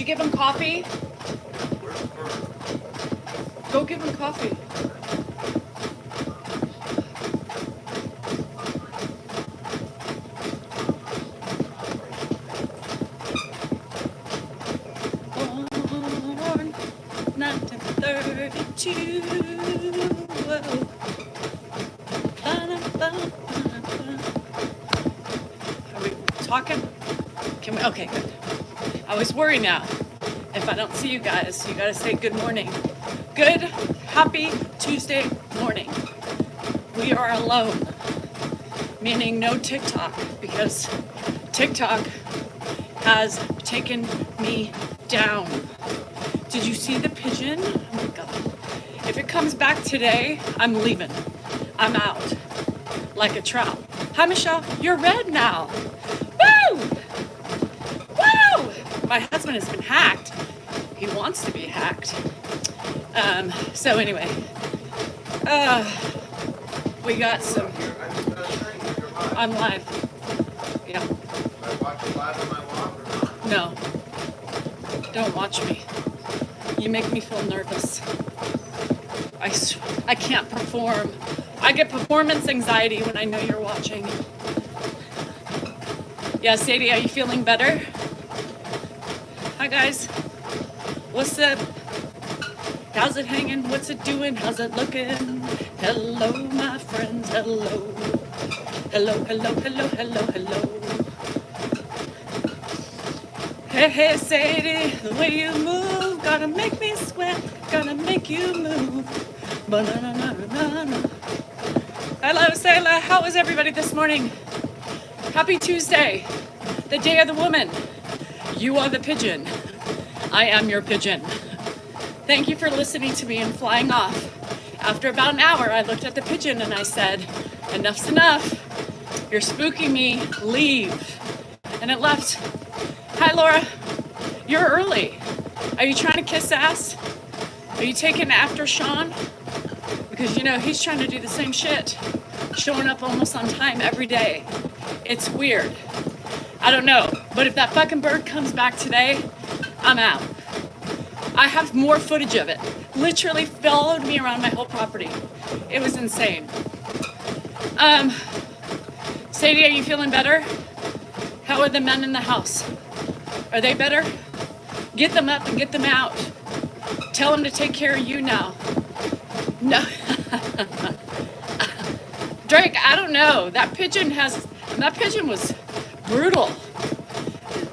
give him coffee? Go give him coffee. Born 1932. Whoa. Are we talking? Can we? Okay, good. I always worry now. If I don't see you guys, you gotta say good morning. Good, happy Tuesday morning. We are alone, meaning no TikTok, because TikTok has taken me down. Did you see the pigeon? Oh my God. If it comes back today, I'm leaving. I'm out like a trout. Hi, Michelle. You're red now. Woo! Woo! My husband has been hacked. He wants to be hacked. So anyway, we got some. I'm live. Yeah. No. Don't watch me. You make me feel nervous. I can't perform. I get performance anxiety when I know you're watching. Yeah, Sadie, are you feeling better? Hi, guys. What's up? How's it hanging? What's it doing? How's it looking? Hello, my friends. Hello. Hello, hello, hello, hello, hello. Hey, hey, Sadie, the way you move, gotta make me sweat, gotta make you move. Ba-na-na-na-na-na. Hello, Sayla. How is everybody this morning? Happy Tuesday, the day of the woman. You are the pigeon. I am your pigeon. Thank you for listening to me and flying off. After about an hour, I looked at the pigeon and I said, enough's enough. You're spooking me. Leave. And it left. Hi, Laura. You're early. Are you trying to kiss ass? Are you taking after Sean? Because, you know, he's trying to do the same shit. Showing up almost on time every day. It's weird. I don't know. But if that fucking bird comes back today, I'm out. I have more footage of it. Literally followed me around my whole property. It was insane. Sadie, are you feeling better? How are the men in the house? Are they better? Get them up and get them out. Tell them to take care of you now. No. Drake, I don't know. That pigeon was brutal.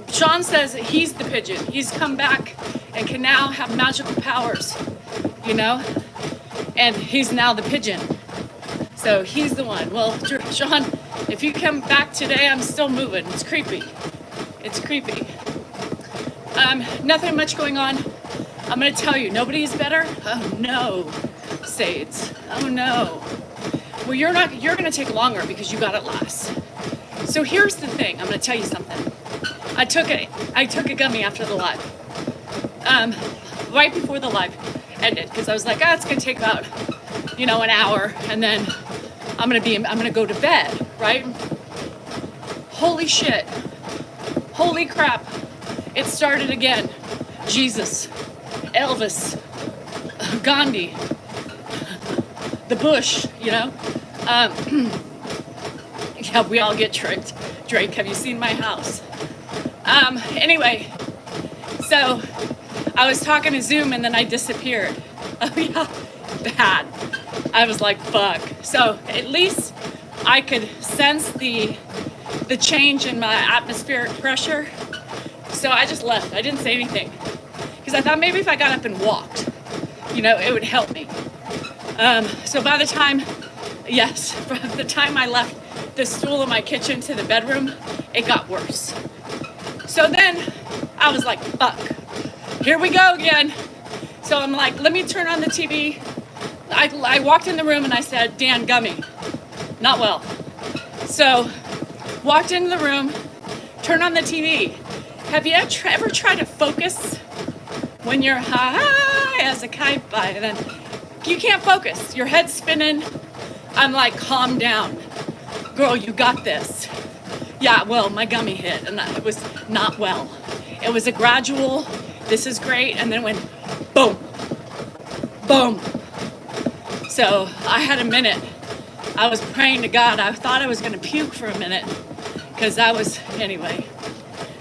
Sean says he's the pigeon. He's come back and can now have magical powers, you know? And he's now the pigeon. So he's the one. Well, Sean, if you come back today, I'm still moving. It's creepy. It's creepy. Nothing much going on. I'm gonna tell you, nobody is better? Oh no, Sades. Oh no. Well, you're gonna take longer because you got it last. So here's the thing, I'm gonna tell you something. I took a gummy after the live. Right before the live ended, because I was like, it's gonna take about, an hour, and then I'm gonna go to bed, right? Holy shit. Holy crap. It started again. Jesus. Elvis. Gandhi. The Bush, Yeah, we all get tricked. Drake, have you seen my house? Anyway, so I was talking to Zoom and then I disappeared. Oh yeah, bad. I was like, fuck. So at least I could sense the change in my atmospheric pressure. So I just left. I didn't say anything. Because I thought maybe if I got up and walked, it would help me. So by the time I left the stool in my kitchen to the bedroom, it got worse. So then I was like, fuck, here we go again. So I'm like, let me turn on the TV. I walked in the room and I said, Dan, gummy, not well. So walked into the room, turned on the TV. Have you ever tried to focus when you're high as a kite by, and then you can't focus, your head's spinning? I'm like, calm down. Girl, you got this. Yeah, well, my gummy hit and it was not well. It was a gradual This is great. And then it went boom, boom. So I had a minute. I was praying to God. I thought I was going to puke for a minute because I was, anyway.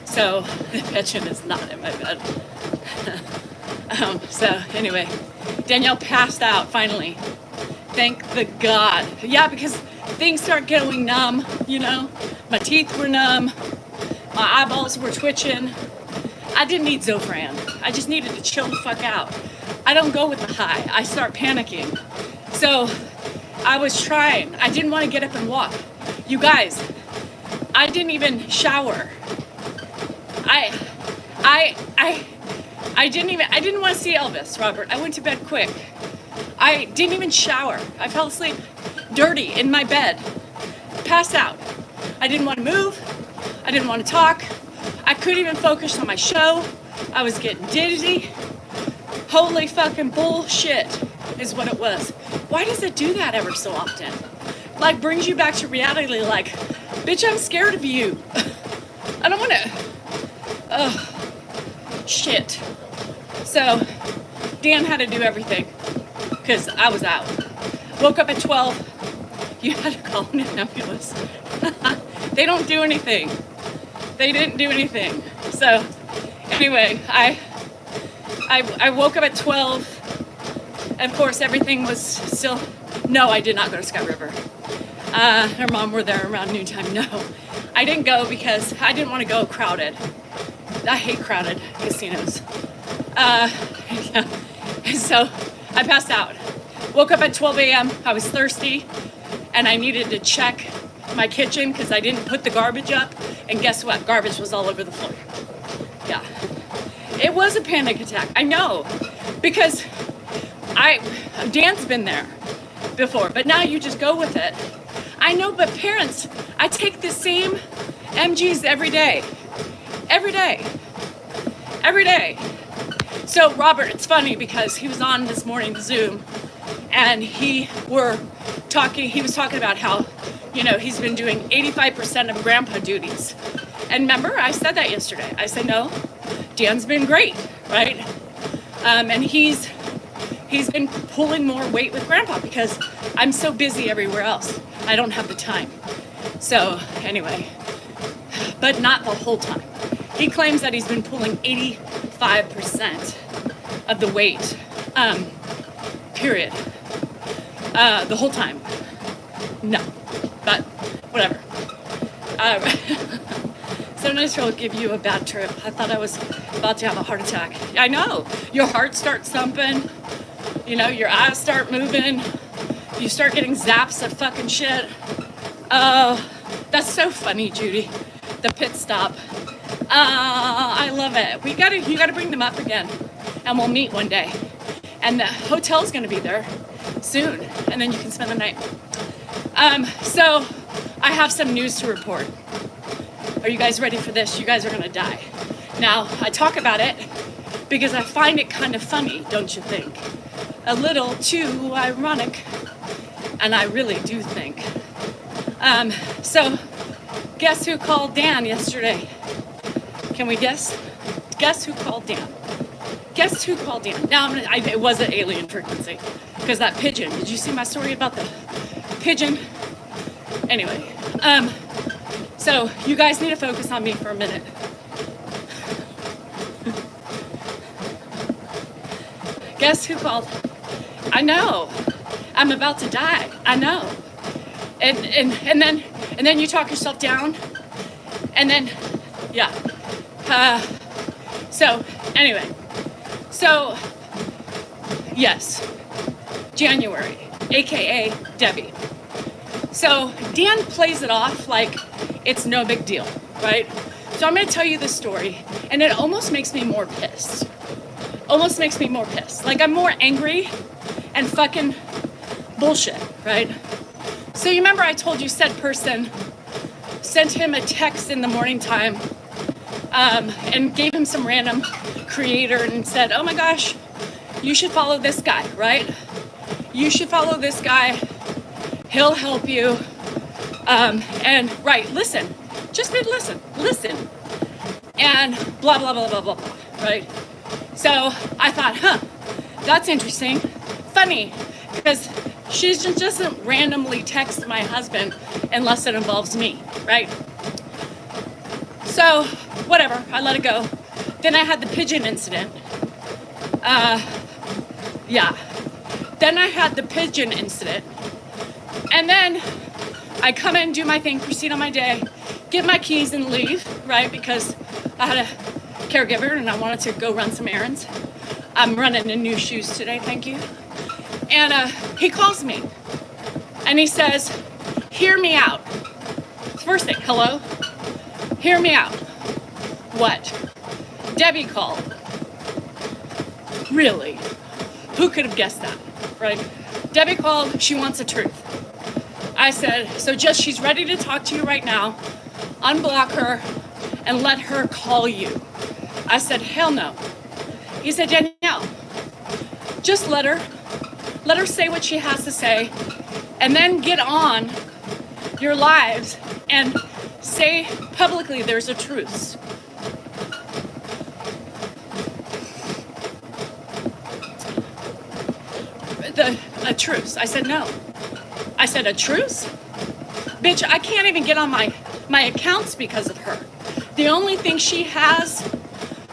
So the pigeon is not in my bed. So anyway, Danielle passed out finally. Thank the God. Yeah, because things start going numb, you know. My teeth were numb. My eyeballs were twitching. I didn't need Zofran. I just needed to chill the fuck out. I don't go with the high. I start panicking. So I was trying. I didn't want to get up and walk. You guys, I didn't even shower. I didn't want to see Elvis, Robert. I went to bed quick. I didn't even shower. I fell asleep dirty in my bed. Passed out. I didn't want to move. I didn't want to talk. I couldn't even focus on my show. I was getting dizzy. Holy fucking bullshit is what it was. Why does it do that ever so often? Like, brings you back to reality, like, bitch, I'm scared of you. I don't want to. Shit. So, Dan had to do everything because I was out. Woke up at 12. You had to call an ambulance. They don't do anything. They didn't do anything. So, anyway, I woke up at 12. Of course, everything was still. No, I did not go to Sky River. Her mom were there around noontime. No, I didn't go because I didn't want to go crowded. I hate crowded casinos. Yeah. So I passed out. Woke up at 12 a.m. I was thirsty, and I needed to check my kitchen because I didn't put the garbage up. And guess what? Garbage was all over the floor. Yeah. It was a panic attack. I know, because Dan's been there before, but now you just go with it. I know, but parents, I take the same MGs every day. Every day. Every day. So Robert, it's funny because he was on this morning Zoom, and he was talking about how, you know, he's been doing 85% of grandpa duties. And remember, I said that yesterday. I said, no, Dan's been great, right? And he's been pulling more weight with grandpa because I'm so busy everywhere else. I don't have the time. So anyway, but not the whole time. He claims that he's been pulling 85% of the weight, period, the whole time. No, but whatever. Sometimes it'll give you a bad trip. I thought I was about to have a heart attack. I know. Your heart starts thumping. You know, your eyes start moving. You start getting zaps of fucking shit. That's so funny, Judy. The pit stop. I love it. You gotta bring them up again, and we'll meet one day. And the hotel's gonna be there soon, and then you can spend the night. So I have some news to report. Are you guys ready for this? You guys are gonna die. Now, I talk about it because I find it kind of funny, don't you think? A little too ironic, and I really do think. So guess who called Dan yesterday? Can we guess? Guess who called Dan? Guess who called Dan? Now, it was an alien frequency because that pigeon. Did you see my story about the pigeon? Anyway, so you guys need to focus on me for a minute. Guess who called? I know. I'm about to die. I know. And then you talk yourself down. And then, yeah. So anyway, so yes, January, AKA Debbie. So Dan plays it off like it's no big deal, right? So I'm going to tell you the story, and it almost makes me more pissed. Almost makes me more pissed. Like, I'm more angry and fucking bullshit, right? So you remember I told you said person sent him a text in the morning time, and gave him some random creator and said, oh my gosh, you should follow this guy, right? You should follow this guy. He'll help you. And right, listen, just listen, and blah, blah, blah, blah, blah, blah, right? So I thought, that's interesting, funny, because she just doesn't randomly text my husband unless it involves me, right? So whatever, I let it go. Then I had the pigeon incident. Then I had the pigeon incident. And then I come in, do my thing, proceed on my day, get my keys and leave, right? Because I had a caregiver and I wanted to go run some errands. I'm running in new shoes today, thank you. And he calls me and he says, hear me out. First thing, hello? Hear me out. What? Debbie called. Really? Who could have guessed that, right? Debbie called, she wants the truth. I said, so just she's ready to talk to you right now. Unblock her and let her call you. I said, hell no. He said, Danielle, just let her say what she has to say, and then get on your lives and say publicly there's a truce. A truce. I said, no. I said, a truce? Bitch, I can't even get on my accounts because of her. The only thing she has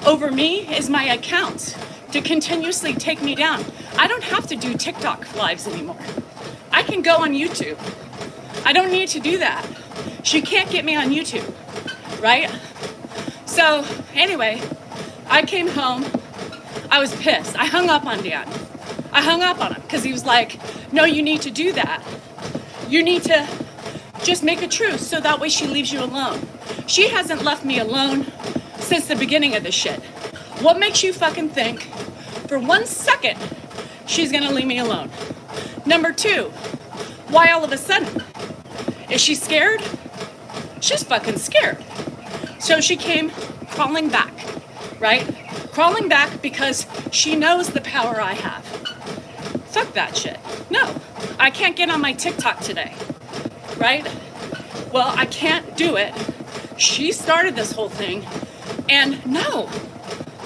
over me is my accounts to continuously take me down. I don't have to do TikTok lives anymore. I can go on YouTube. I don't need to do that. She can't get me on YouTube, right? So anyway, I came home. I was pissed. I hung up on Dan. I hung up on him because he was like, no, you need to do that. You need to just make a truce so that way she leaves you alone. She hasn't left me alone since the beginning of this shit. What makes you fucking think for 1 second she's gonna leave me alone? Number two, why all of a sudden? Is she scared? She's fucking scared. So she came crawling back, right? Crawling back because she knows the power I have. Fuck that shit. No, I can't get on my TikTok today, right? Well, I can't do it. She started this whole thing, and no,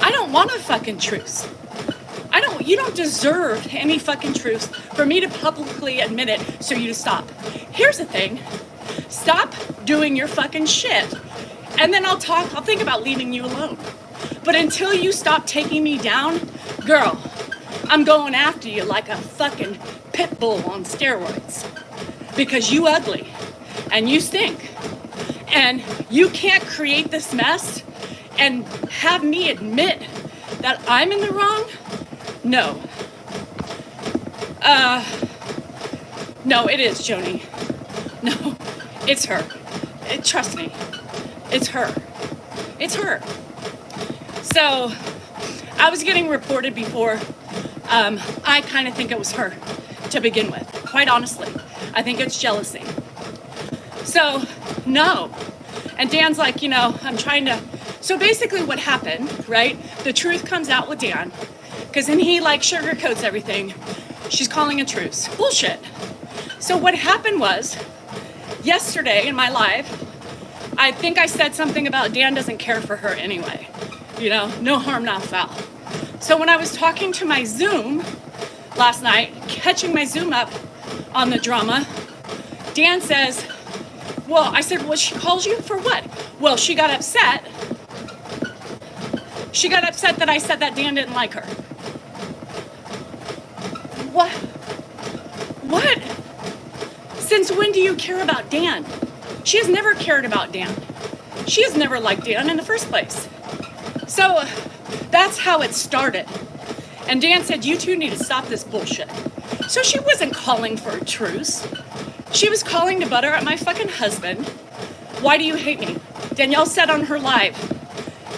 I don't want a fucking truce. You don't deserve any fucking truce for me to publicly admit it so you to stop. Here's the thing, stop doing your fucking shit, and then I'll think about leaving you alone. But until you stop taking me down, girl, I'm going after you like a fucking pit bull on steroids. Because you ugly, and you stink, and you can't create this mess and have me admit that I'm in the wrong? No. No, it is, Joni. No, it's her. Trust me, it's her. It's her. So, I was getting reported before. I kind of think it was her to begin with, quite honestly. I think it's jealousy. So, no. And Dan's like, I'm trying to... So basically what happened, right? The truth comes out with Dan, because then he sugarcoats everything. She's calling a truce. Bullshit. So what happened was, yesterday in my live, I think I said something about Dan doesn't care for her anyway. No harm, no foul. So when I was talking to my Zoom last night, catching my Zoom up on the drama, Dan says, I said, well, she calls you for what? Well, she got upset. She got upset that I said that Dan didn't like her. What? What? Since when do you care about Dan? She has never cared about Dan. She has never liked Dan in the first place. So that's how it started. And Dan said, you two need to stop this bullshit. So she wasn't calling for a truce. She was calling to butter at my fucking husband. Why do you hate me? Danielle said on her live.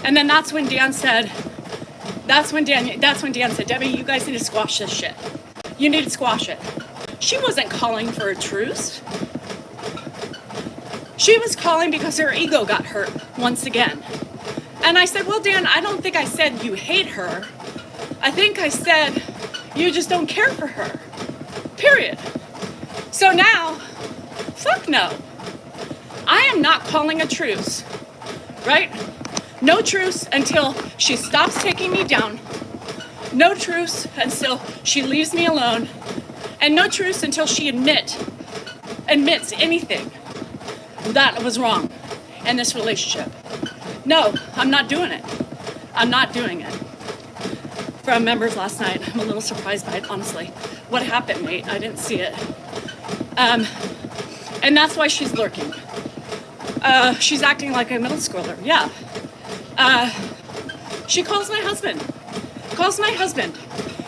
And then that's when Dan said, Debbie, you guys need to squash this shit. You need to squash it. She wasn't calling for a truce. She was calling because her ego got hurt once again. And I said, well, Dan, I don't think I said you hate her. I think I said you just don't care for her. Period. So now, fuck no. I am not calling a truce, right? No truce until she stops taking me down No truce until she leaves me alone, and no truce until she admits anything that was wrong in this relationship. No, I'm not doing it. I'm not doing it. From members last night, I'm a little surprised by it, honestly. What happened, mate? I didn't see it. And that's why she's lurking. She's acting like a middle schooler. Yeah. She calls my husband.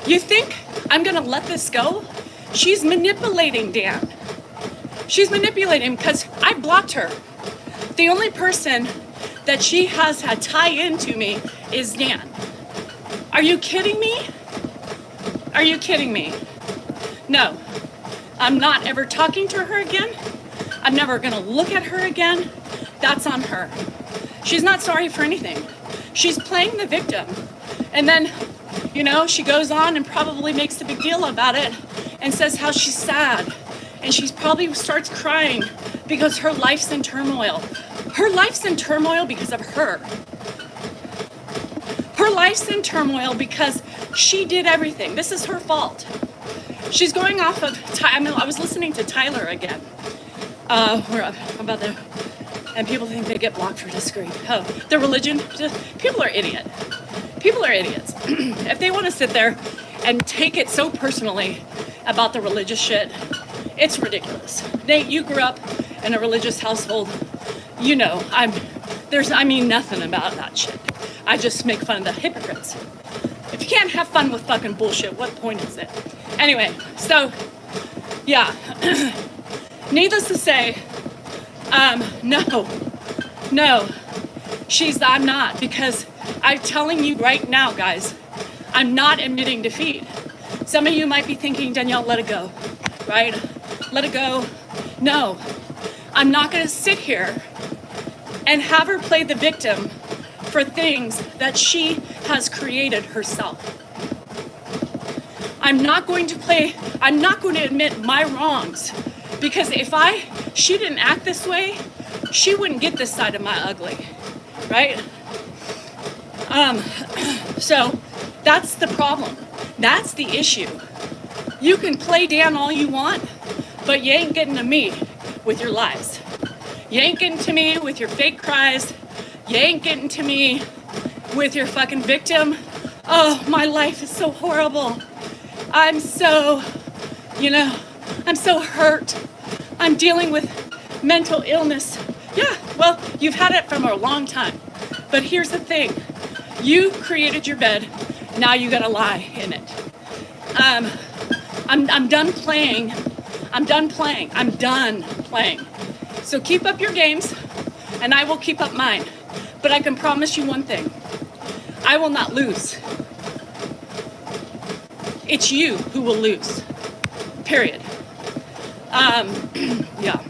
You think I'm gonna let this go? She's manipulating Dan. She's manipulating because I blocked her. The only person that she has had tie into me is Dan. Are you kidding me? Are you kidding me? No, I'm not ever talking to her again. I'm never gonna look at her again. That's on her. She's not sorry for anything. She's playing the victim. And then, you know, she goes on and probably makes a big deal about it and says how she's sad. And she probably starts crying because her life's in turmoil. Her life's in turmoil because of her. Her life's in turmoil because she did everything. This is her fault. She's going off of, I was listening to Tyler again. We're about the, and people think they get blocked for disagreeing. Oh, the religion, people are idiots. People are idiots. If they want to sit there and take it so personally about the religious shit, it's ridiculous. Nate, you grew up in a religious household. You know, I mean nothing about that shit. I just make fun of the hypocrites. If you can't have fun with fucking bullshit, what point is it? Anyway, so, yeah. Needless to say, no, I'm not, because I'm telling you right now, guys, I'm not admitting defeat. Some of you might be thinking, Danielle, let it go, right? Let it go. No, I'm not gonna sit here and have her play the victim for things that she has created herself. I'm not going to admit my wrongs, because if she didn't act this way, she wouldn't get this side of my ugly, right? So that's the problem. That's the issue. You can play Dan all you want, but you ain't getting to me with your lies. You ain't getting to me with your fake cries. You ain't getting to me with your fucking victim. Oh, my life is so horrible. I'm so hurt. I'm dealing with mental illness. Yeah, well, you've had it from a long time. But here's the thing. You created your bed. Now you gotta lie in it. I'm done playing. I'm done playing. So keep up your games, and I will keep up mine. But I can promise you one thing. I will not lose. It's you who will lose. Period. Yeah.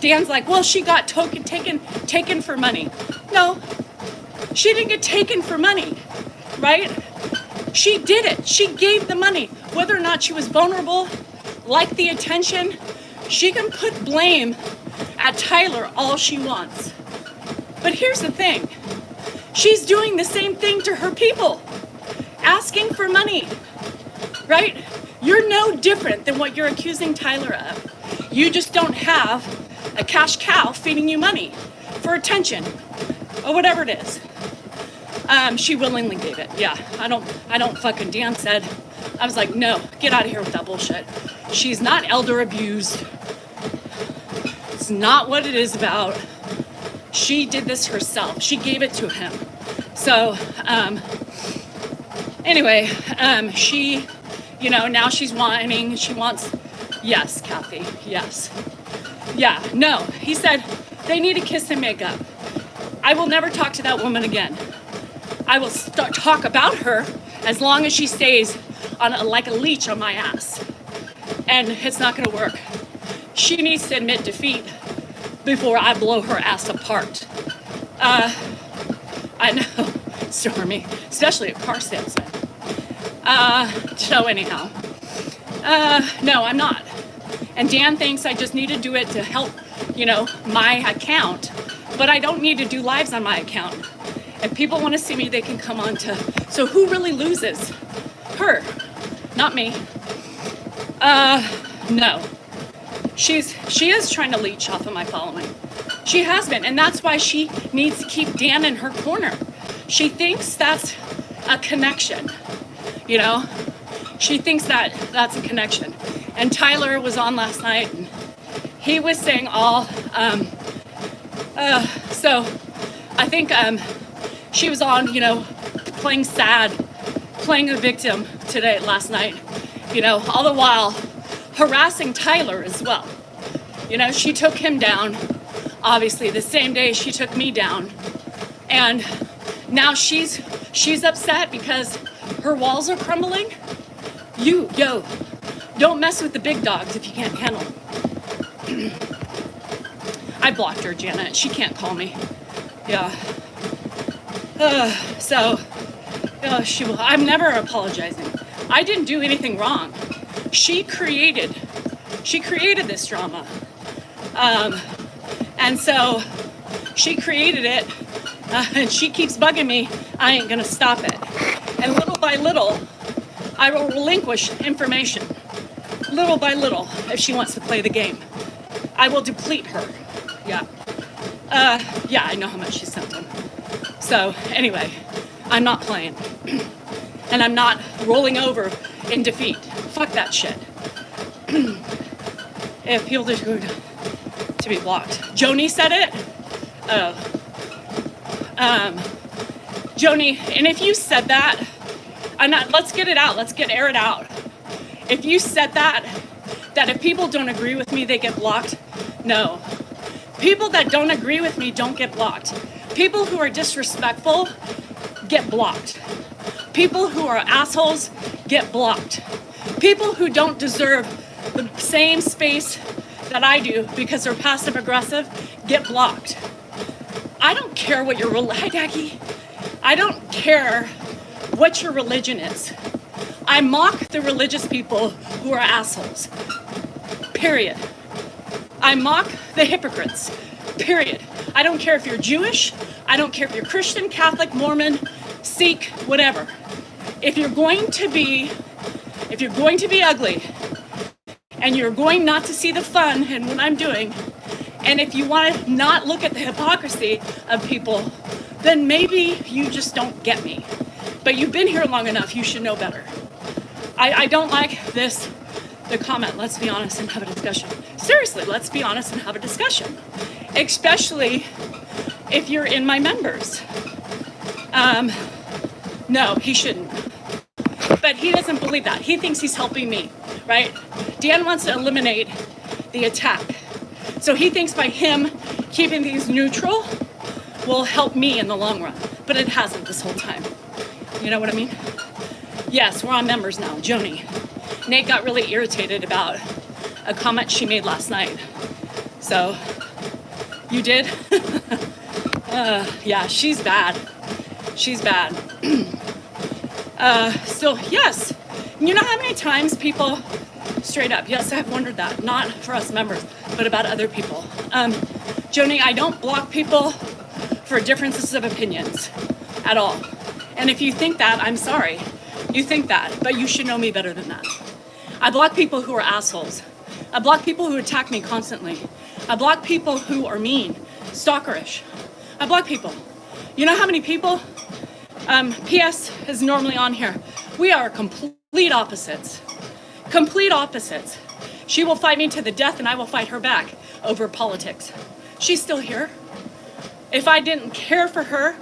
Dan's like, well, she got taken for money. No, she didn't get taken for money, right? She did it. She gave the money. Whether or not she was vulnerable, liked the attention, she can put blame at Tyler all she wants. But here's the thing. She's doing the same thing to her people, asking for money, right? You're no different than what you're accusing Tyler of. You just don't have a cash cow feeding you money for attention or whatever it is. She willingly gave it. Yeah, I don't fucking, Dan said. I was like, no, get out of here with that bullshit. She's not elder abused. It's not what it is about. She did this herself. She gave it to him. So, anyway, she, now she's whining. She wants, yes, Kathy, yes. Yeah, no, he said they need to kiss and make up. I will never talk to that woman again. I will talk about her as long as she stays on like a leech on my ass. And it's not gonna work. She needs to admit defeat before I blow her ass apart. I know, Stormy, especially a car salesman. So anyhow, no, I'm not. And Dan thinks I just need to do it to help, my account, but I don't need to do lives on my account. If people want to see me, they can come on to, so who really loses? Her, not me. No. She is trying to leech off of my following. She has been, and that's why she needs to keep Dan in her corner. She thinks that's a connection, you know? She thinks that that's a connection. And Tyler was on last night, and he was saying all, so I think she was on, you know, playing sad, playing a victim last night, you know, all the while harassing Tyler as well. You know, she took him down, obviously, the same day she took me down. And now she's upset because her walls are crumbling. Yo, don't mess with the big dogs if you can't handle them. I blocked her, Janet. She can't call me. Yeah. She will. I'm never apologizing. I didn't do anything wrong. She created this drama. And so she created it, and she keeps bugging me. I ain't gonna stop it. And little by little, I will relinquish information. Little by little, if she wants to play the game. I will deplete her. Yeah. Yeah, I know how much she sent him. So anyway, I'm not playing. And I'm not rolling over in defeat. Fuck that shit. If people deserve to be blocked. Joni said it. Joni, and if you said that, let's get it out. Let's air it out. If you said that if people don't agree with me, they get blocked. No. People that don't agree with me don't get blocked. People who are disrespectful get blocked. People who are assholes get blocked. People who don't deserve the same space that I do because they're passive aggressive get blocked. I don't care what your hi Jackie. I don't care what your religion is. I mock the religious people who are assholes. Period. I mock the hypocrites. Period. I don't care if you're Jewish. I don't care if you're Christian, Catholic, Mormon, Sikh, whatever. If you're going to be ugly, and you're going not to see the fun in what I'm doing, and if you want to not look at the hypocrisy of people, then maybe you just don't get me. But you've been here long enough, you should know better. I don't like the comment, let's be honest and have a discussion. Seriously, let's be honest and have a discussion. Especially if you're in my members. No, he shouldn't. But he doesn't believe that. He thinks he's helping me, right? Dan wants to eliminate the attack. So he thinks by him keeping things neutral will help me in the long run. But it hasn't this whole time. You know what I mean? Yes, we're on members now. Joni. Nate got really irritated about a comment she made last night. So, you did? Yeah, she's bad. She's bad. So, yes. You know how many times people, straight up, yes, I've wondered that. Not for us members, but about other people. Joni, I don't block people for differences of opinions at all. And if you think that, I'm sorry. You think that, but you should know me better than that. I block people who are assholes. I block people who attack me constantly. I block people who are mean, stalkerish. I block people. You know how many people? PS is normally on here. We are complete opposites. Complete opposites. She will fight me to the death and I will fight her back over politics. She's still here. If I didn't care for her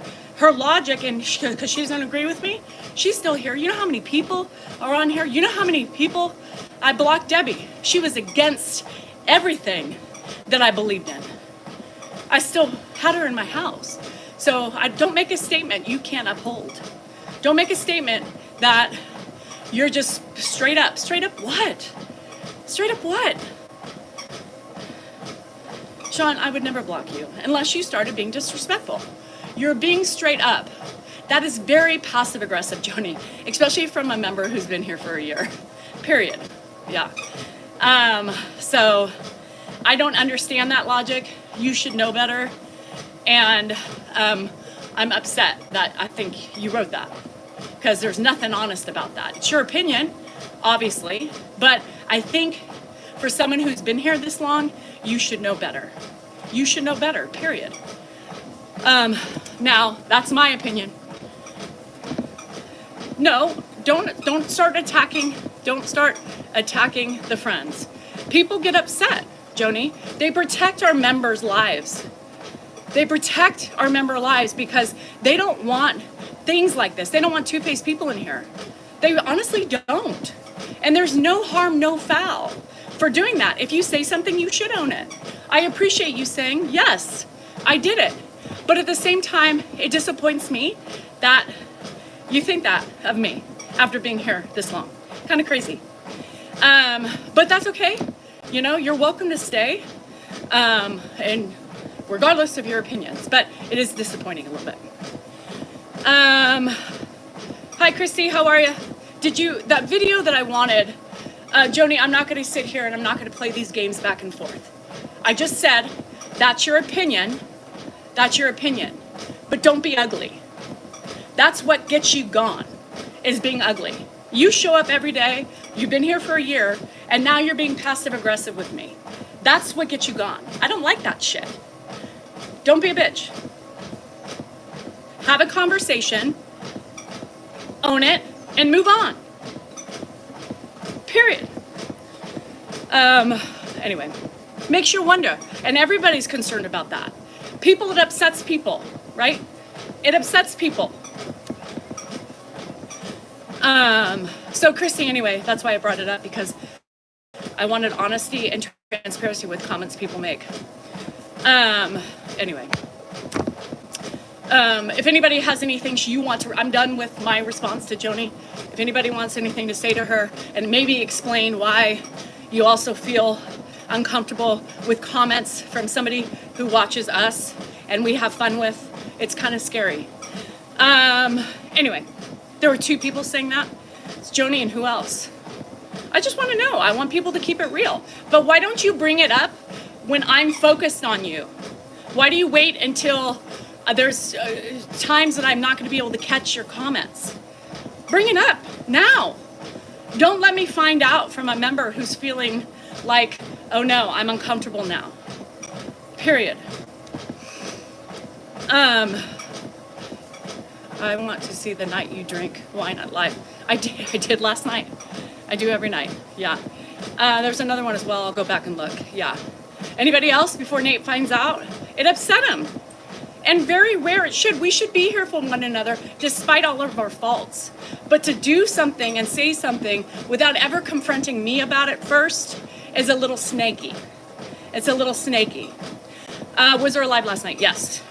logic, and because she doesn't agree with me, she's still here. You know how many people are on here? You know how many people? I blocked Debbie. She was against everything that I believed in. I still had her in my house. So I don't make a statement you can't uphold. Don't make a statement that you're just straight up. Straight up what? Straight up what? Sean, I would never block you unless you started being disrespectful. You're being straight up. That is very passive aggressive, Joni, especially from a member who's been here for a year. Period. Yeah. So I don't understand that logic. You should know better. And I'm upset that I think you wrote that. because there's nothing honest about that. It's your opinion, obviously, but I think for someone who's been here this long, you should know better. You should know better, period. Now, that's my opinion. No, don't start attacking the friends. People get upset, Joni. They protect our members' lives. They protect our member lives because they don't want things like this. They don't want two-faced people in here. They honestly don't. And there's no harm, no foul for doing that. If you say something, you should own it. I appreciate you saying, yes, I did it. But at the same time, it disappoints me that you think that of me after being here this long. Kind of crazy. But that's okay. You know, you're welcome to stay. And regardless of your opinions, but it is disappointing a little bit. Hi, Christy, how are you? That video that I wanted, Joni, I'm not going to sit here and I'm not going to play these games back and forth. I just said, that's your opinion. That's your opinion. But don't be ugly. That's what gets you gone, is being ugly. You show up every day, you've been here for a year, and now you're being passive aggressive with me. That's what gets you gone. I don't like that shit. Don't be a bitch. Have a conversation, own it, and move on. Period. Anyway, makes you wonder, and everybody's concerned about that. People, it upsets people, right? It upsets people. So Christy, anyway, that's why I brought it up, because I wanted honesty and transparency with comments people make. Anyway, if anybody has anything you want to, I'm done with my response to Joni. If anybody wants anything to say to her and maybe explain why you also feel uncomfortable with comments from somebody who watches us and we have fun with, it's kind of scary. Anyway, there were two people saying that. It's Joni and who else? I just want to know. I want people to keep it real. But why don't you bring it up when I'm focused on you? Why do you wait until there's times that I'm not going to be able to catch your comments? Bring it up now. Don't let me find out from a member who's feeling like, oh no, I'm uncomfortable now. Period. I want to see the night you drink wine at live. I did last night. I do every night. Yeah. There's another one as well. I'll go back and look. Yeah. Anybody else before Nate finds out? It upset him. And very rare it should. We should be here for one another despite all of our faults. But to do something and say something without ever confronting me about it first is a little snaky. It's a little snaky. Was there a live last night? Yes.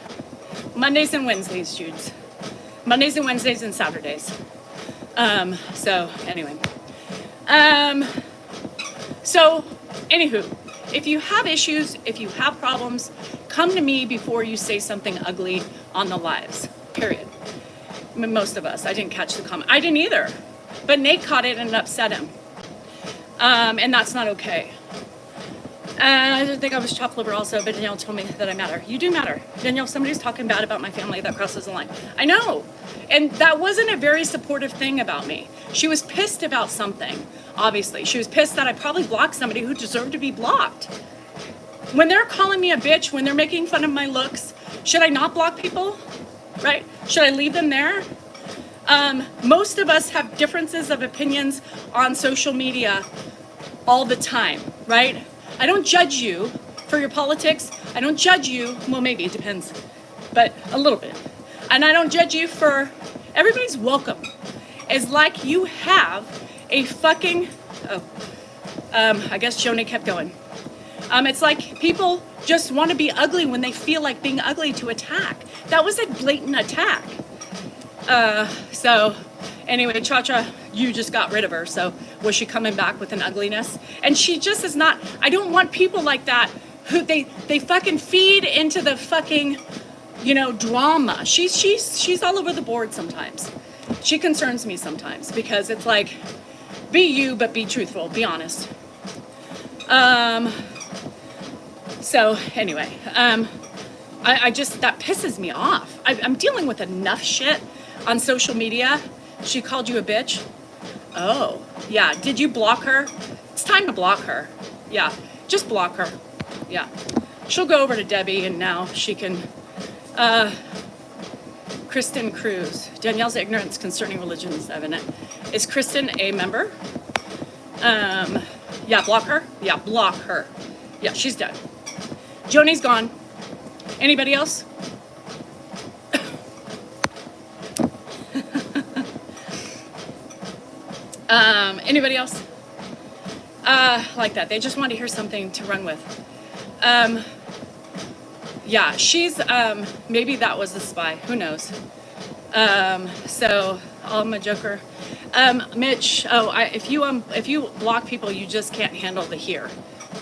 Mondays and Wednesdays, Judes. Mondays and Wednesdays and Saturdays. So anyway. So anywho, if you have issues, if you have problems, come to me before you say something ugly on the lives, period. Most of us, I didn't catch the comment. I didn't either, but Nate caught it and it upset him. And that's not okay. I didn't think I was chopped liver also, but Danielle told me that I matter. You do matter. Danielle, somebody's talking bad about my family, that crosses the line. I know. And that wasn't a very supportive thing about me. She was pissed about something, obviously. She was pissed that I probably blocked somebody who deserved to be blocked. When they're calling me a bitch, when they're making fun of my looks, should I not block people? Right? Should I leave them there? Most of us have differences of opinions on social media all the time, right? I don't judge you for your politics. I don't judge you, well, maybe it depends, but a little bit. And I don't judge you for, everybody's welcome. It's like you have a fucking, I guess Joni kept going. It's like people just want to be ugly when they feel like being ugly to attack. That was a blatant attack. So anyway, Cha-Cha, you just got rid of her. So was she coming back with an ugliness? And she just is not, I don't want people like that who they fucking feed into the fucking, you know, drama. She's all over the board sometimes. She concerns me sometimes because it's like, be you, but be truthful, be honest. So anyway, I just, that pisses me off. I'm dealing with enough shit on social media She called you a bitch? Oh, yeah. Did you block her? It's time to block her. Yeah, just block her. Yeah. She'll go over to Debbie and now she can, Kristen Cruz. Danielle's ignorance concerning religion is evident. Is Kristen a member? Yeah, block her. Yeah, block her. Yeah, she's done. Joni's gone. Anybody else? Anybody else? Like that. They just want to hear something to run with. Yeah, she's, maybe that was the spy. Who knows? So I'm a joker. Mitch, if you block people, you just can't handle the here.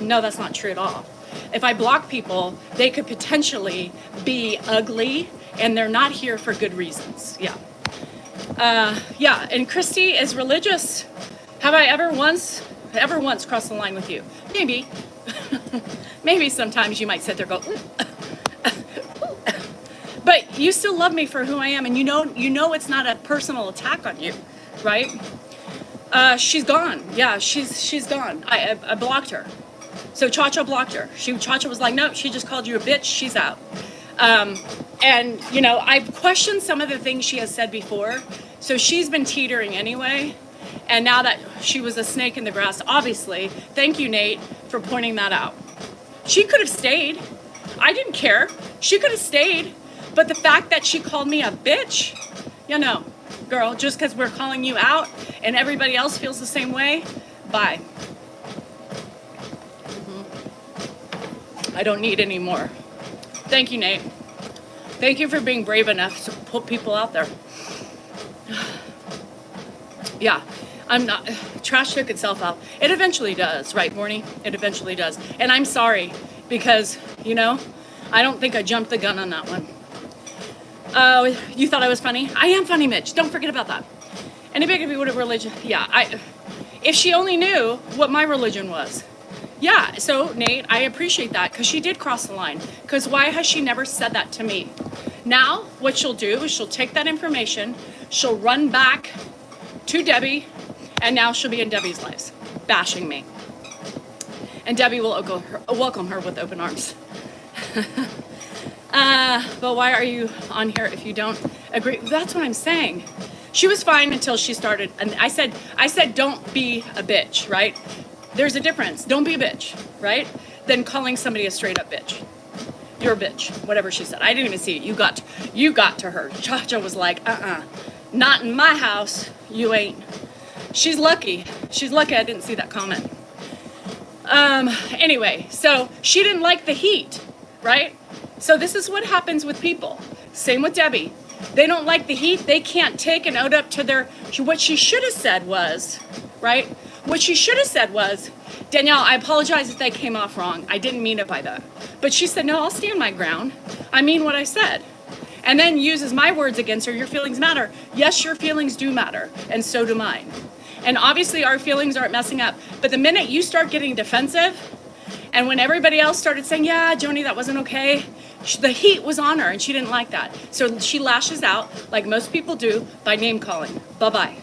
No, that's not true at all. If I block people, they could potentially be ugly and they're not here for good reasons. Yeah. Yeah, and Christy is religious. Have I ever once crossed the line with you? Maybe. Maybe sometimes you might sit there and go, but you still love me for who I am, and you know it's not a personal attack on you, right? She's gone. Yeah, she's gone. I blocked her. So Cha-Cha blocked her. Cha-Cha was like, no, she just called you a bitch. She's out. And I've questioned some of the things she has said before. So she's been teetering anyway. And now that she was a snake in the grass, obviously, thank you, Nate, for pointing that out. She could have stayed. I didn't care. She could have stayed. But the fact that she called me a bitch, girl, just because we're calling you out and everybody else feels the same way, bye. I don't need any more. Thank you, Nate. Thank you for being brave enough to put people out there. Yeah, I'm not, trash took itself out. It eventually does, right, Morny? It eventually does. And I'm sorry because, I don't think I jumped the gun on that one. You thought I was funny? I am funny, Mitch. Don't forget about that. Anybody would have religion? Yeah, if she only knew what my religion was. Yeah, so Nate, I appreciate that because she did cross the line. Because why has she never said that to me? Now, what she'll do is she'll take that information, she'll run back to Debbie, and now she'll be in Debbie's lives, bashing me. And Debbie will welcome her with open arms. But why are you on here if you don't agree? That's what I'm saying. She was fine until she started, and I said, don't be a bitch, right? There's a difference. Don't be a bitch, right? Than calling somebody a straight up bitch. You're a bitch, whatever she said. I didn't even see it. You got to her. Cha-Cha was like, not in my house. You ain't. She's lucky. She's lucky I didn't see that comment. Anyway, so she didn't like the heat, right? So this is what happens with people. Same with Debbie. They don't like the heat. They can't take and own up to what she should have said was, right? What she should have said was, Danielle, I apologize if that came off wrong. I didn't mean it by that. But she said, no, I'll stand my ground. I mean what I said. And then uses my words against her. Your feelings matter. Yes, your feelings do matter. And so do mine. And obviously our feelings aren't messing up. But the minute you start getting defensive, and when everybody else started saying, yeah, Joni, that wasn't okay, the heat was on her and she didn't like that. So she lashes out, like most people do, by name calling. Bye-bye.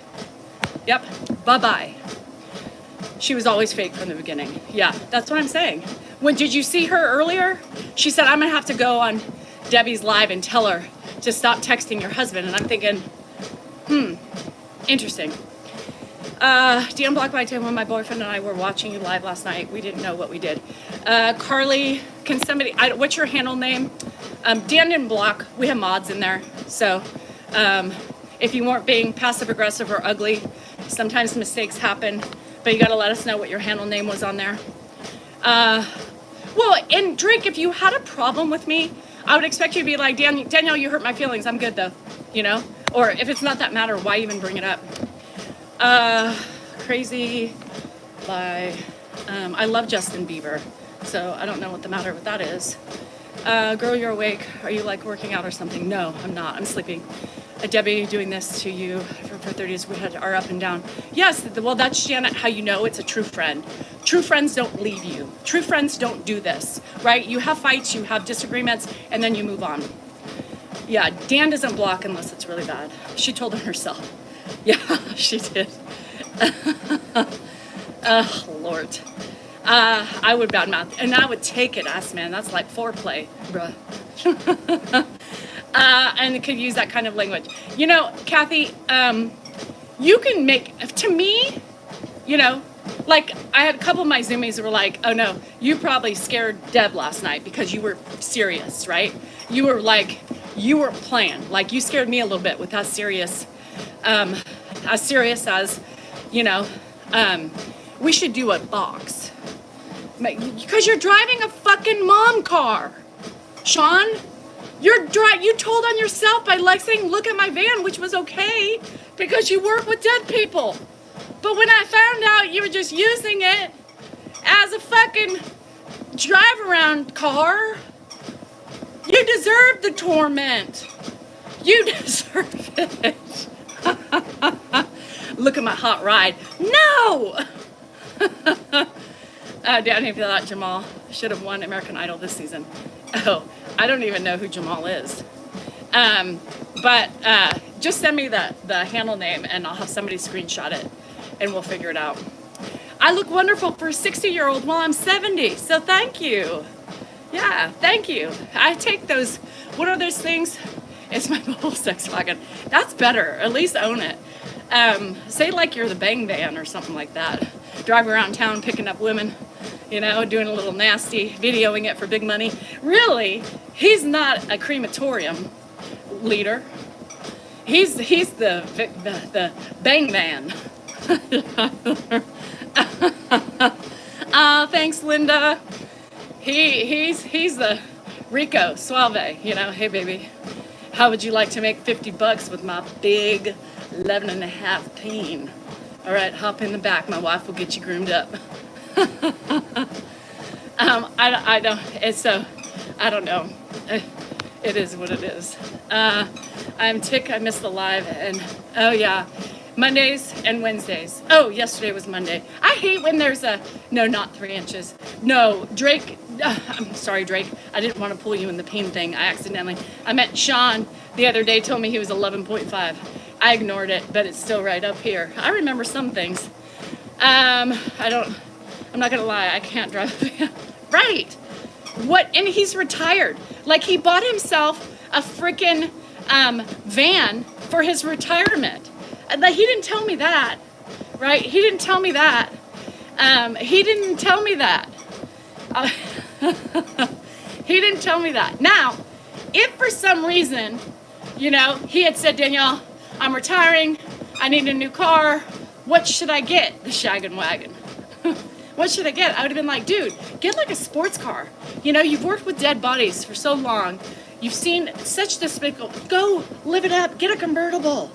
Yep, bye-bye. She was always fake from the beginning. Yeah, that's what I'm saying. When did you see her earlier? She said, I'm gonna have to go on Debbie's live and tell her to stop texting your husband. And I'm thinking, interesting. Dan blocked my time when my boyfriend and I were watching you live last night. We didn't know what we did. Carly, can somebody, what's your handle name? Dan didn't block. We have mods in there. So if you weren't being passive aggressive or ugly, sometimes mistakes happen. But you got to let us know what your handle name was on there. Well, and Drake, if you had a problem with me, I would expect you to be like, Danielle, you hurt my feelings. I'm good though, Or if it's not that matter, why even bring it up? Crazy by, I love Justin Bieber, so I don't know what the matter with that is. Girl, you're awake. Are you like working out or something? No, I'm not. I'm sleeping. Debbie doing this to you for 30 days. We had our up and down. Yes, well, that's Janet, how you know it's a true friend. True friends don't leave you. True friends don't do this, right? You have fights, you have disagreements, and then you move on. Yeah, Dan doesn't block unless it's really bad. She told him herself. Yeah, she did. Oh, Lord. I would badmouth, and I would take it, ass man. That's like foreplay, bruh. And could use that kind of language. You know, Kathy, you can make, to me, you know, like I had a couple of my Zoomies who were like, oh no, you probably scared Deb last night because you were serious, right? You were like, you were playing. Like you scared me a little bit with how serious as, you know, we should do a box. Because you're driving a fucking mom car, Sean. You told on yourself by like saying, look at my van, which was okay because you work with dead people. But when I found out you were just using it as a fucking drive around car, you deserve the torment. You deserve it. Look at my hot ride. No! Down here for that, Jamal should have won American Idol this season. Oh, I don't even know who Jamal is. But just send me the handle name and I'll have somebody screenshot it and we'll figure it out. I look wonderful for a 60-year-old while I'm 70, so thank you. Yeah, thank you. I take those, what are those things? It's my mobile sex wagon. That's better, at least own it. Say like you're the bang van or something like that. Drive around town picking up women, you know, doing a little nasty, videoing it for big money. Really, he's not a crematorium leader. He's the bang man. Thanks, Linda. He's the Rico Suave, you know. Hey, baby, how would you like to make $50 with my big 11 and a half peen? All right, hop in the back. My wife will get you groomed up. I don't. It's so. I don't know. It is what it is. I'm tick. I missed the live, and oh yeah, Mondays and Wednesdays. Oh, yesterday was Monday. I hate when there's a no, not 3 inches. No, Drake. I'm sorry, Drake. I didn't want to pull you in the peen thing. I met Sean the other day. Told me he was 11.5. I ignored it, but it's still right up here. I remember some things. I'm not gonna lie. I can't drive a van. Right. What? And he's retired. Like he bought himself a freaking van for his retirement. Like he didn't tell me that, right? He didn't tell me that. He didn't tell me that. He didn't tell me that. Now, if for some reason, you know, he had said, Danielle, I'm retiring. I need a new car. What should I get? The shaggin' wagon. What should I get? I would have been like, dude, get like a sports car. You know, you've worked with dead bodies for so long. You've seen such despicable. Go live it up. Get a convertible.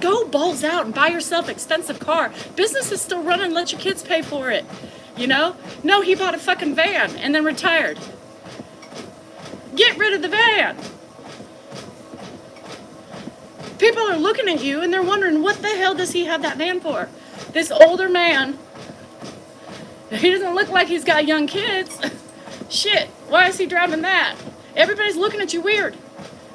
Go balls out and buy yourself an expensive car. Business is still running. Let your kids pay for it. You know? No, he bought a fucking van and then retired. Get rid of the van. People are looking at you and they're wondering, what the hell does he have that van for? This older man. He doesn't look like he's got young kids. Shit, why is he driving that? Everybody's looking at you weird.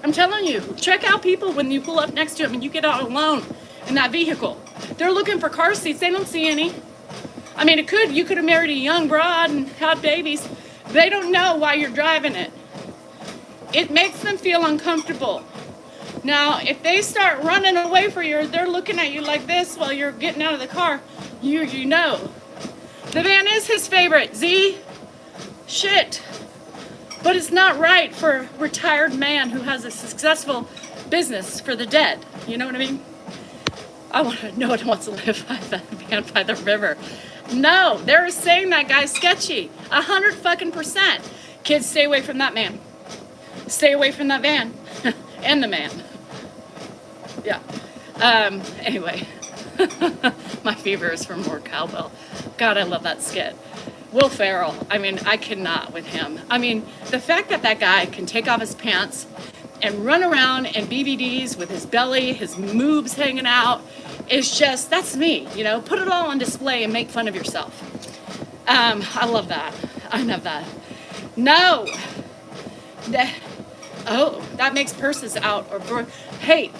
I'm telling you, check out people when you pull up next to them and you get out alone in that vehicle. They're looking for car seats. They don't see any. I mean, you could have married a young broad and had babies. They don't know why you're driving it. It makes them feel uncomfortable. Now, if they start running away from you, they're looking at you like this while you're getting out of the car, you know. The van is his favorite, Z. Shit. But it's not right for a retired man who has a successful business for the dead. You know what I mean? No one wants to live by that van by the river. No, they're saying that guy's sketchy. 100% Kids, stay away from that man. Stay away from that van. And the man. Yeah. Anyway. My fever is for more cowbell. God, I love that skit. Will Ferrell, I mean, I cannot with him. I mean, the fact that that guy can take off his pants and run around in BVDs with his belly, his moobs hanging out, is just, that's me, you know? Put it all on display and make fun of yourself. I love that. I love that. No. That makes purses out. Or hey,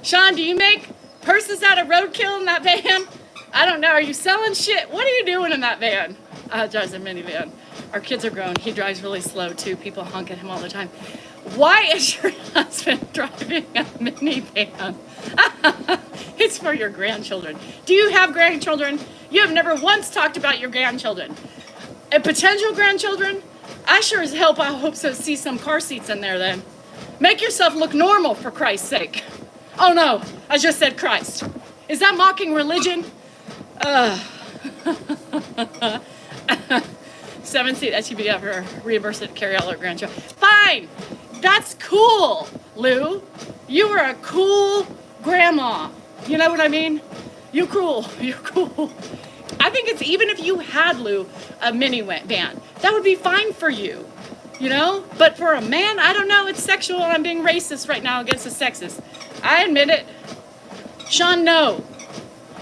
Sean, do you make purses out of roadkill in that van? I don't know. Are you selling shit? What are you doing in that van? Drives a minivan. Our kids are grown. He drives really slow too. People honk at him all the time. Why is your husband driving a minivan? It's for your grandchildren. Do you have grandchildren? You have never once talked about your grandchildren. And potential grandchildren? I sure as hell I hope so see some car seats in there then. Make yourself look normal, for Christ's sake. Oh no, I just said Christ. Is that mocking religion? 7-seat SUV ever reimbursed it, carry all our grandchildren. Fine, that's cool, Lou. You were a cool grandma. You know what I mean? You're cool. I think it's even if you had, Lou, a minivan, that would be fine for you. You know? But for a man, I don't know. It's sexual and I'm being racist right now against the sexist. I admit it. Sean, no.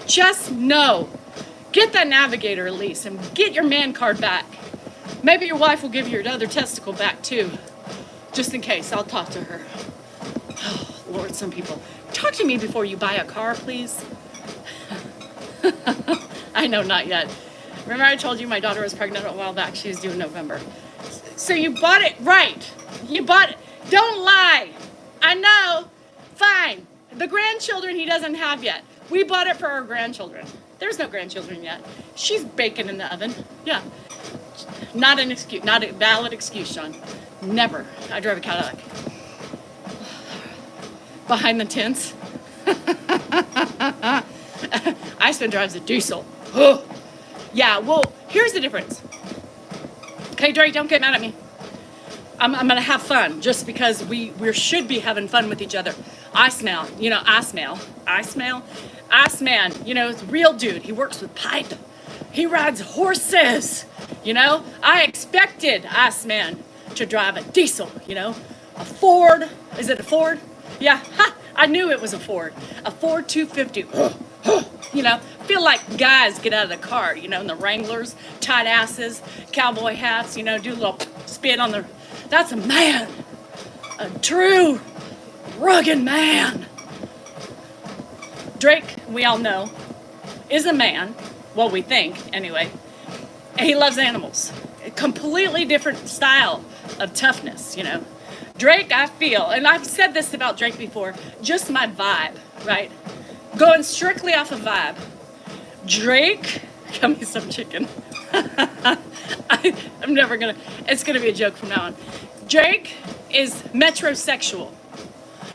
Just no. Get that navigator at least and get your man card back. Maybe your wife will give you your other testicle back too. Just in case. I'll talk to her. Oh, Lord, some people. Talk to me before you buy a car, please. I know, not yet. Remember I told you my daughter was pregnant a while back. She was due in November. So you bought it right. You bought it. Don't lie. I know. Fine. The grandchildren he doesn't have yet. We bought it for our grandchildren. There's no grandchildren yet. She's baking in the oven. Yeah. Not an excuse. Not a valid excuse, Sean. Never. I drive a Cadillac. Behind the tents. Iceman drives a diesel. Oh. Yeah, well, here's the difference. Okay, Drake, don't get mad at me. I'm going to have fun just because we should be having fun with each other. Iceman, you know, it's a real dude. He works with pipe. He rides horses, you know. I expected Iceman to drive a diesel, you know. A Ford. Is it a Ford? Yeah, I knew it was a Ford. A Ford 250. You know, feel like guys get out of the car, you know, in the Wranglers, tight asses, cowboy hats, you know, do a little spin on the... That's a man. A true, rugged man. Drake, we all know, is a man. Well, we think, anyway. And he loves animals. A completely different style of toughness, you know. Drake, I feel, and I've said this about Drake before, just my vibe, right? Going strictly off of vibe. Drake, got me some chicken. I'm never gonna, it's gonna be a joke from now on. Drake is metrosexual.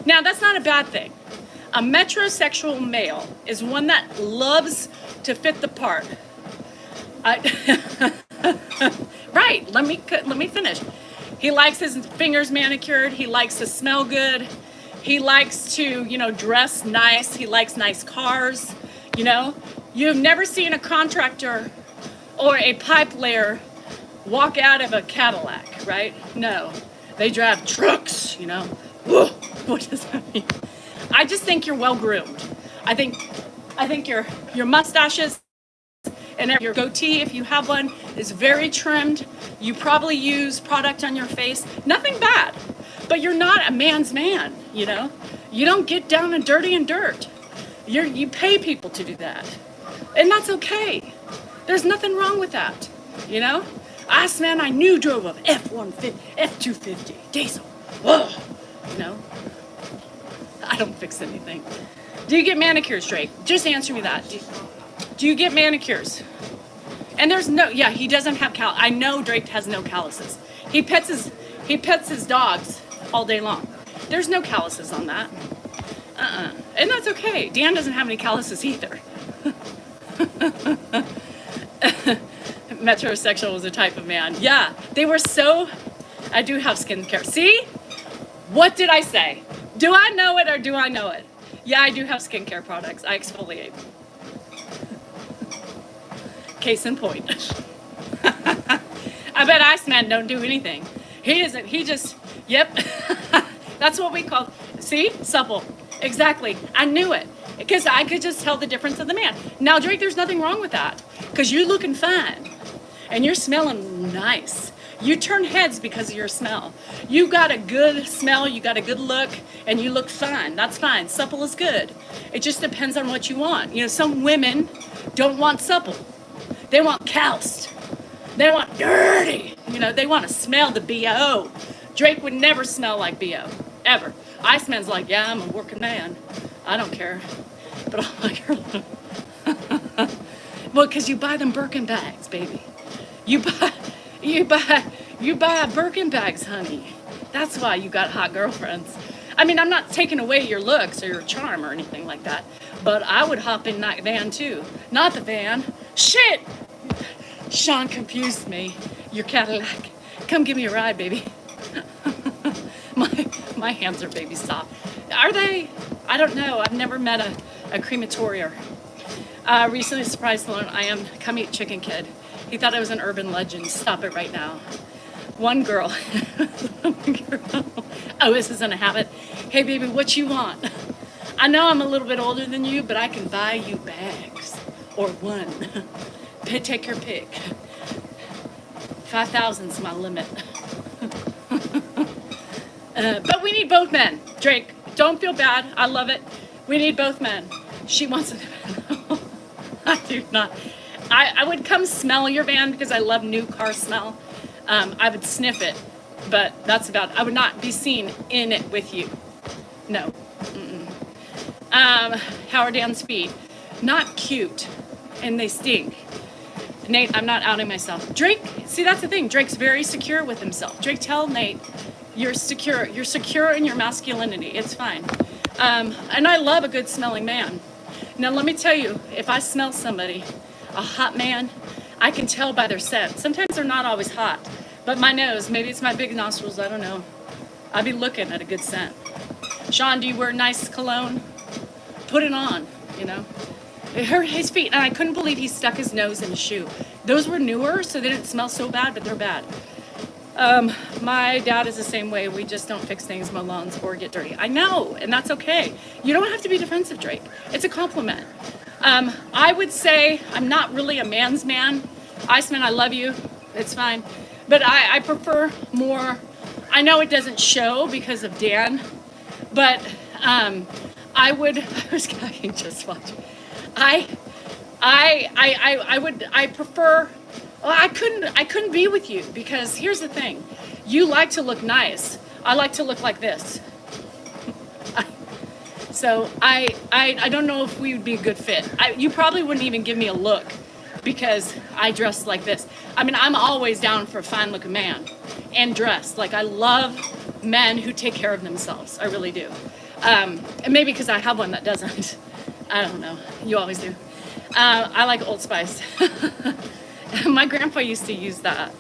Now, that's not a bad thing. A metrosexual male is one that loves to fit the part. Right, let me finish. He likes his fingers manicured. He likes to smell good. He likes to, you know, dress nice. He likes nice cars, you know. You've never seen a contractor or a pipe layer walk out of a Cadillac, right? No, they drive trucks, you know. Whoa, what does that mean? I just think you're well groomed. I think your mustaches and your goatee, if you have one, is very trimmed. You probably use product on your face. Nothing bad, but you're not a man's man, you know? You don't get down and dirty in dirt. You pay people to do that. And that's okay. There's nothing wrong with that, you know? Iceman, I knew drove a F-150, F-250, diesel. Whoa, you know? I don't fix anything. Do you get manicures, Drake? Just answer me that. Do you get manicures? And there's no, yeah, he doesn't have I know Drake has no calluses. He pets his dogs all day long. There's no calluses on that. And that's okay. Dan doesn't have any calluses either. Metrosexual was a type of man. Yeah, they were so, I do have skincare. See? What did I say? Do I know it or do I know it? Yeah, I do have skincare products. I exfoliate. Case in point. I bet Iceman don't do anything. He isn't. He just, yep. That's what we call, see? Supple. Exactly. I knew it. Because I could just tell the difference of the man. Now, Drake, there's nothing wrong with that. Because you're looking fine. And you're smelling nice. You turn heads because of your smell. You got a good smell, you got a good look, and you look fine. That's fine. Supple is good. It just depends on what you want. You know, some women don't want supple. They want calloused. They want dirty. You know, they want to smell the BO. Drake would never smell like BO, ever. I smells like, yeah, I'm a working man. I don't care. But I'm like, well, because you buy them Birkin bags, baby. You buy Birkin bags, honey. That's why you got hot girlfriends. I mean, I'm not taking away your looks or your charm or anything like that, but I would hop in that van too. Not the van. Shit! Sean confused me. Your Cadillac. Come give me a ride, baby. my hands are baby soft. Are they? I don't know. I've never met a crematorier. Recently surprised Sloan, I am come eat chicken kid. He thought I was an urban legend. Stop it right now. One girl. Oh, this isn't a habit. Hey baby, what you want? I know I'm a little bit older than you, but I can buy you bags. Or one. Take your pick. 5,000's my limit. But we need both men. Drake, don't feel bad. I love it. We need both men. She wants it. I do not. I would come smell your van because I love new car smell. I would sniff it, but that's about it. I would not be seen in it with you. No. How are Dan's feet? Not cute, and they stink. Nate, I'm not outing myself. Drake, see, that's the thing. Drake's very secure with himself. Drake, tell Nate you're secure. You're secure in your masculinity. It's fine. And I love a good smelling man. Now, let me tell you, if I smell somebody, a hot man, I can tell by their scent. Sometimes they're not always hot, but my nose, maybe it's my big nostrils, I don't know. I'll be looking at a good scent. Sean, do you wear nice cologne? Put it on, you know. It hurt his feet, and I couldn't believe he stuck his nose in a shoe. Those were newer, so they didn't smell so bad, but they're bad. My dad is the same way. We just don't fix things, mow lawns, or get dirty. I know, and that's okay. You don't have to be defensive, Drake. It's a compliment. I would say I'm not really a man's man. Iceman, I love you. It's fine. But I prefer more, I know it doesn't show because of Dan, but I would, I was just watching. I prefer, well, I couldn't be with you because here's the thing. You like to look nice. I like to look like this. So I don't know if we would be a good fit. You probably wouldn't even give me a look because I dress like this. I mean, I'm always down for a fine looking man and dressed. Like I love men who take care of themselves. I really do. And maybe because I have one that doesn't. I don't know. You always do. I like Old Spice. My grandpa used to use that.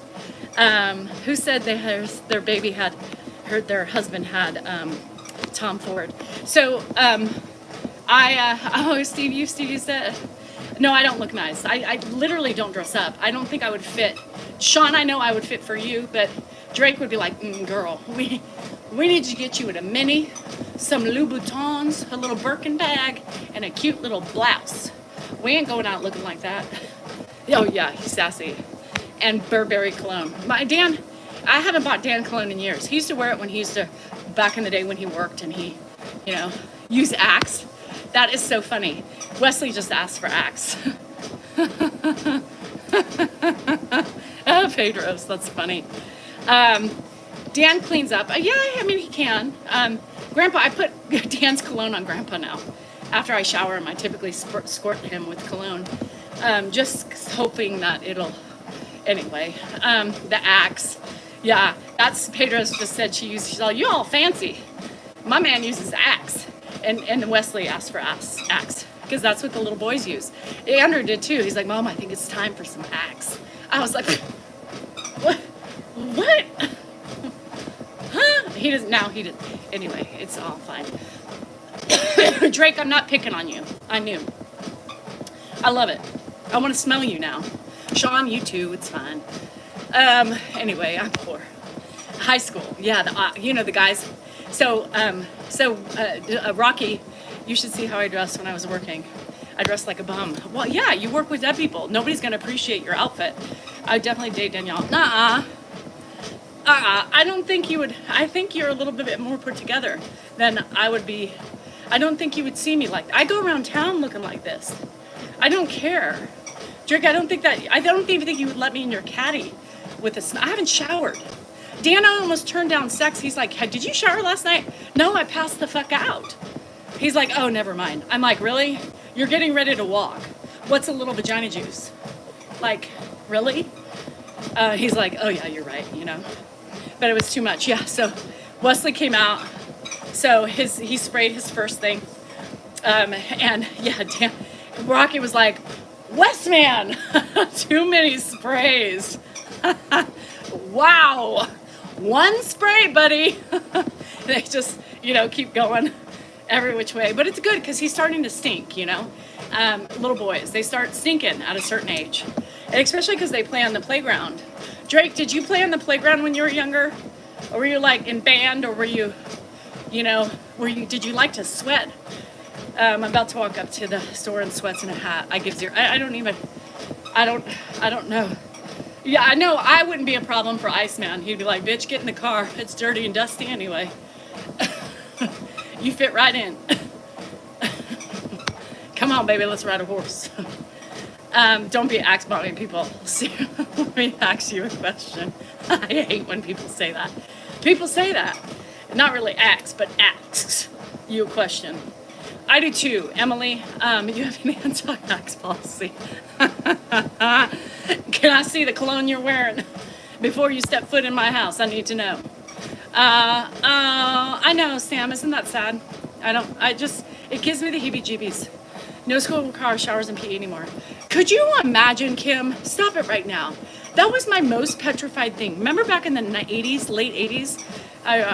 Who said their baby had, their husband had Tom Ford. So Steve used that. No, I don't look nice. I literally don't dress up. I don't think I would fit. Sean, I know I would fit for you, but Drake would be like, girl, we need to get you in a mini, some Louboutins, a little Birkin bag, and a cute little blouse. We ain't going out looking like that. Oh yeah, he's sassy. And Burberry cologne. Dan, I haven't bought Dan cologne in years. He used to wear it when he used to, back in the day when he worked and he, used Axe. That is so funny. Wesley just asked for Axe. Oh, Pedro's, that's funny. Dan cleans up. Yeah, I mean, he can. Grandpa, I put Dan's cologne on Grandpa now. After I shower him, I typically squirt him with cologne. Just hoping that it'll, anyway. The Axe. Yeah, that's, Pedro's just said she's all, you all fancy. My man uses Axe. And Wesley asked for Axe. Because that's what the little boys use. Andrew did too. He's like, Mom, I think it's time for some Axe. I was like, what? Huh? He doesn't, now he did. Anyway, it's all fine. Drake, I'm not picking on you. I knew. I love it. I want to smell you now. Sean, you too. It's fine. Anyway, I'm poor. High school. Yeah, the guys. So Rocky, you should see how I dressed when I was working. I dressed like a bum. Well, yeah, you work with dead people. Nobody's going to appreciate your outfit. I would definitely date Danielle. Nuh-uh. I don't think you would. I think you're a little bit more put together than I would be. I don't think you would see me like that. I go around town looking like this. I don't care. Drake, I don't even think you would let me in your caddy with a I haven't showered. Dan almost turned down sex. He's like, hey, did you shower last night? No, I passed the fuck out. He's like, oh, never mind. I'm like, really? You're getting ready to walk. What's a little vagina juice? Like, really? He's like, oh yeah, you're right, you know. But it was too much. Yeah, so Wesley came out. So he sprayed his first thing. And yeah, Dan, Rocky was like, Wes man, too many sprays. Wow. One spray, buddy. They just, keep going every which way. But it's good because he's starting to stink, Little boys, they start stinking at a certain age. And especially because they play on the playground. Drake, did you play on the playground when you were younger? Or were you like in band, or were you, did you like to sweat? I'm about to walk up to the store in sweats and a hat. I give zero. I don't know. Yeah, I know I wouldn't be a problem for Iceman. He'd be like, bitch, get in the car. It's dirty and dusty anyway. You fit right in. Come on, baby, let's ride a horse. Don't be axe bombing people. Let me ask you a question. I hate when people say that. People say that. Not really axe, but asks you a question. I do too. Emily, you have an anti-axe policy. Can I see the cologne you're wearing before you step foot in my house? I need to know. I know, Sam, isn't that sad? It gives me the heebie-jeebies. No school car showers and PE anymore. Could you imagine, Kim? Stop it right now. That was my most petrified thing. Remember back in the 80s, late 80s?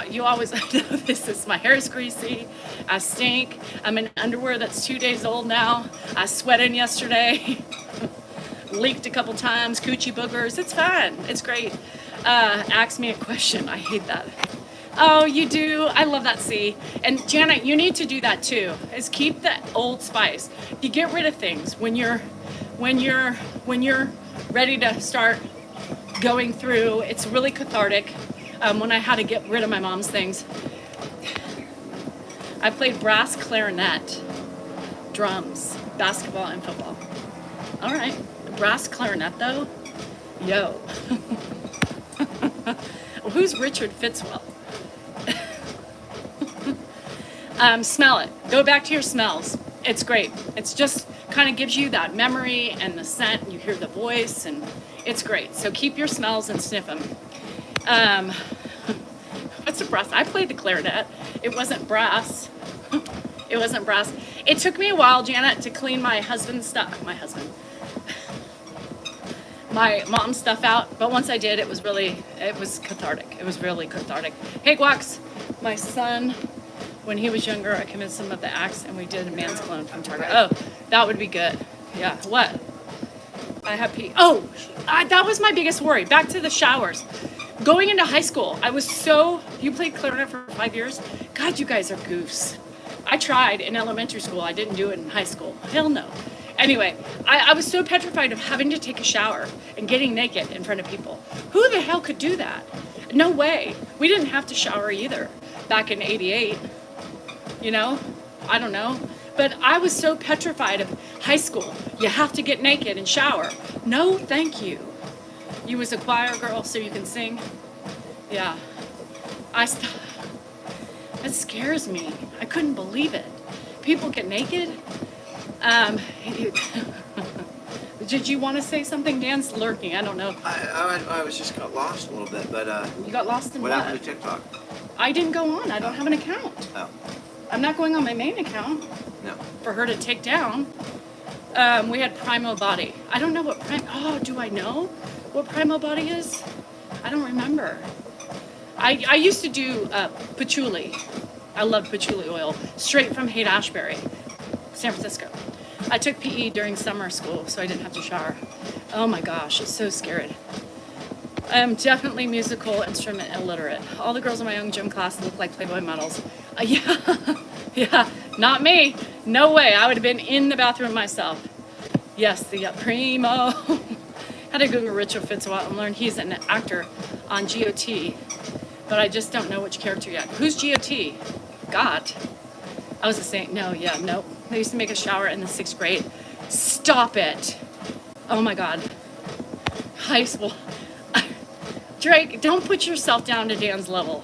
You always know this. My hair is greasy. I stink. I'm in underwear that's 2 days old now. I sweated yesterday. Leaked a couple times. Coochie boogers. It's fine. It's great. Ask me a question. I hate that. Oh, you do? I love that. See, and Janet, you need to do that too. Is keep the old spice. You get rid of things when you're ready to start going through. It's really cathartic. When I had to get rid of my mom's things, I played brass, clarinet, drums, basketball, and football. All right, brass clarinet though, yo. Who's Richard Fitzwell? Smell it. Go back to your smells. It's great. It's just kind of gives you that memory and the scent. You hear the voice, and it's great. So keep your smells and sniff them. What's the brass? I played the clarinet. It wasn't brass. It wasn't brass. It took me a while, Janet, to clean my husband's stuff. My mom's stuff out. But once I did, it was cathartic. It was really cathartic. Hey, Guax, my son, when he was younger, I convinced him of the axe, and we did a man's clone from Target. Oh, that would be good. Yeah. What? I have pee. Oh, that was my biggest worry. Back to the showers. Going into high school, you played clarinet for 5 years? God, you guys are goofs. I tried in elementary school. I didn't do it in high school. Hell no. Anyway, I was so petrified of having to take a shower and getting naked in front of people. Who the hell could do that? No way. We didn't have to shower either back in '88. I don't know. But I was so petrified of high school. You have to get naked and shower. No, thank you. You was a choir girl, so you can sing? Yeah. That scares me. I couldn't believe it. People get naked? Did you want to say something? Dan's lurking. I don't know. I was just got lost a little bit, but you got lost in what? What happened to TikTok? I didn't go on. I don't have an account. Oh. I'm not going on my main account. No. For her to take down. We had Primo Body. I don't know what do I know what Primo Body is? I don't remember. I used to do patchouli. I love patchouli oil, straight from Haight-Ashbury, San Francisco. I took PE during summer school, so I didn't have to shower. Oh my gosh, it's so scary. I am definitely musical instrument illiterate. All the girls in my young gym class look like Playboy models. Yeah, not me. No way. I would have been in the bathroom myself. Yes, the primo. Had to Google Richard Fitzwater and learn he's an actor on GOT, but I just don't know which character yet. Who's GOT? God. I was just saying, no, yeah, nope. They used to make a shower in the 6th grade. Stop it. Oh my God. High school. Drake, don't put yourself down to Dan's level.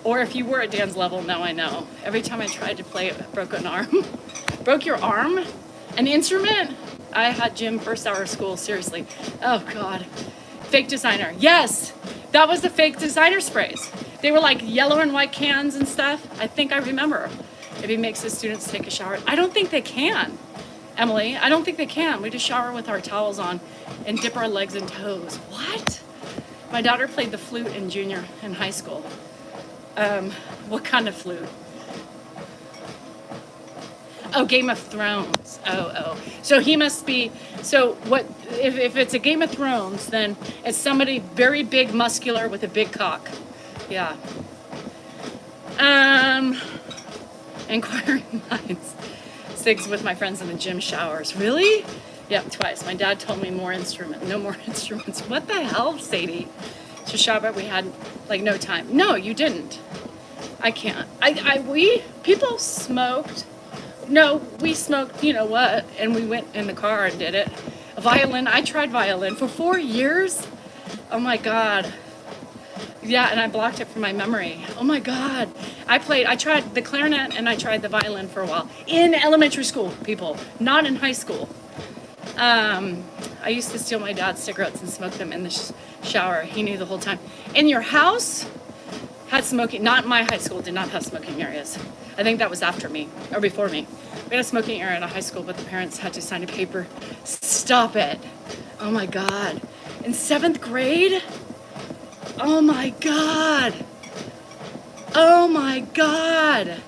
Or if you were at Dan's level, now I know. Every time I tried to play it, I broke an arm. Broke your arm? An instrument? I had gym first hour of school, seriously. Oh God. Fake designer. Yes, that was the fake designer sprays. They were like yellow and white cans and stuff. I think I remember. If he makes his students take a shower. I don't think they can, Emily. I don't think they can. We just shower with our towels on and dip our legs and toes. What? My daughter played the flute in junior and high school. What kind of flute? Oh, Game of Thrones. Oh. So he must be, so what, if it's a Game of Thrones, then it's somebody very big, muscular with a big cock. Yeah. Inquiring minds. 6 with my friends in the gym showers. Really? Yep, twice. My dad told me no more instruments. What the hell, Sadie? To shop at, we had like no time. No, you didn't. I can't. People smoked. No, we smoked, you know what? And we went in the car and did it. A violin, I tried violin for 4 years. Oh my God. Yeah, and I blocked it from my memory. Oh my God. I tried the clarinet and I tried the violin for a while. In elementary school, people, not in high school. I used to steal my dad's cigarettes and smoke them in the shower. He knew the whole time. In your house, had smoking, not my high school, did not have smoking areas. I think that was after me, or before me. We had a smoking area in a high school, but the parents had to sign a paper. Stop it. Oh my God. In 7th grade? Oh my God. Oh my God.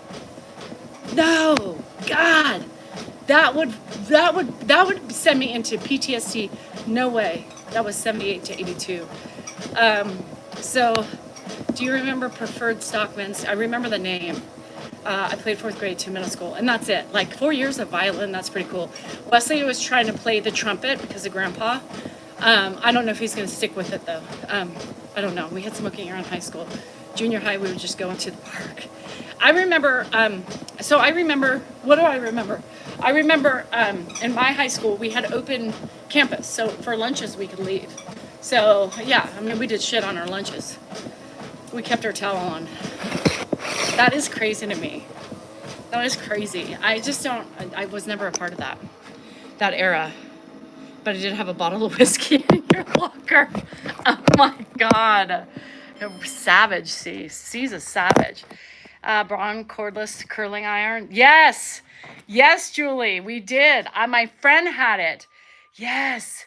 No, God. That would send me into PTSD. No way. That was 78 to 82. So, do you remember Preferred Stockman's? I remember the name. I played 4th grade to middle school, and that's it. Like 4 years of violin, that's pretty cool. Wesley was trying to play the trumpet because of Grandpa. I don't know if he's going to stick with it though. I don't know. We had smoking around high school. Junior high, we would just go into the park. I remember, what do I remember? I remember in my high school, we had open campus. So for lunches, we could leave. So yeah, I mean, we did shit on our lunches. We kept our towel on. That is crazy to me. That is crazy. I was never a part of that era. But I did have a bottle of whiskey in your locker. Oh my God. Savage, C. C's a savage. Braun cordless curling iron. Yes. Yes, Julie, we did. My friend had it. Yes.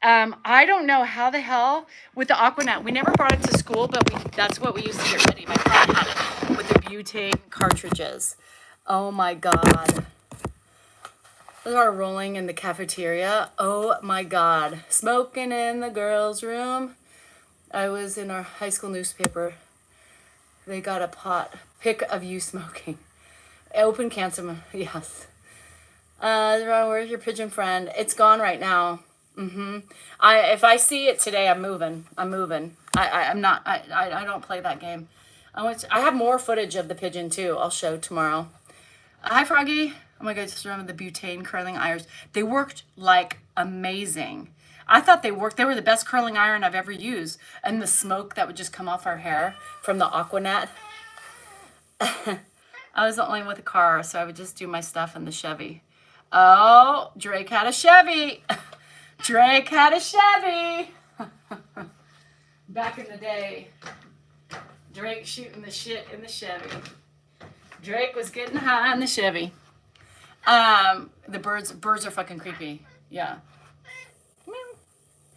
I don't know how the hell with the Aquanet. We never brought it to school, but that's what we used to get ready. My friend had it with the butane cartridges. Oh my God. We are rolling in the cafeteria. Oh my God. Smoking in the girls' room. I was in our high school newspaper. They got a pic of you smoking. Open cancer. Yes. Where's your pigeon friend? It's gone right now. If I see it today, I'm moving. I'm not. I don't play that game. I have more footage of the pigeon too. I'll show tomorrow. Hi, Froggy. Oh my God, just remember the butane curling irons. They worked like amazing. I thought they worked. They were the best curling iron I've ever used. And the smoke that would just come off our hair from the Aquanet. I was the only one with a car, so I would just do my stuff in the Chevy. Oh, Drake had a Chevy. Drake had a Chevy. Back in the day, Drake shooting the shit in the Chevy. Drake was getting high in the Chevy. The birds are fucking creepy. Yeah.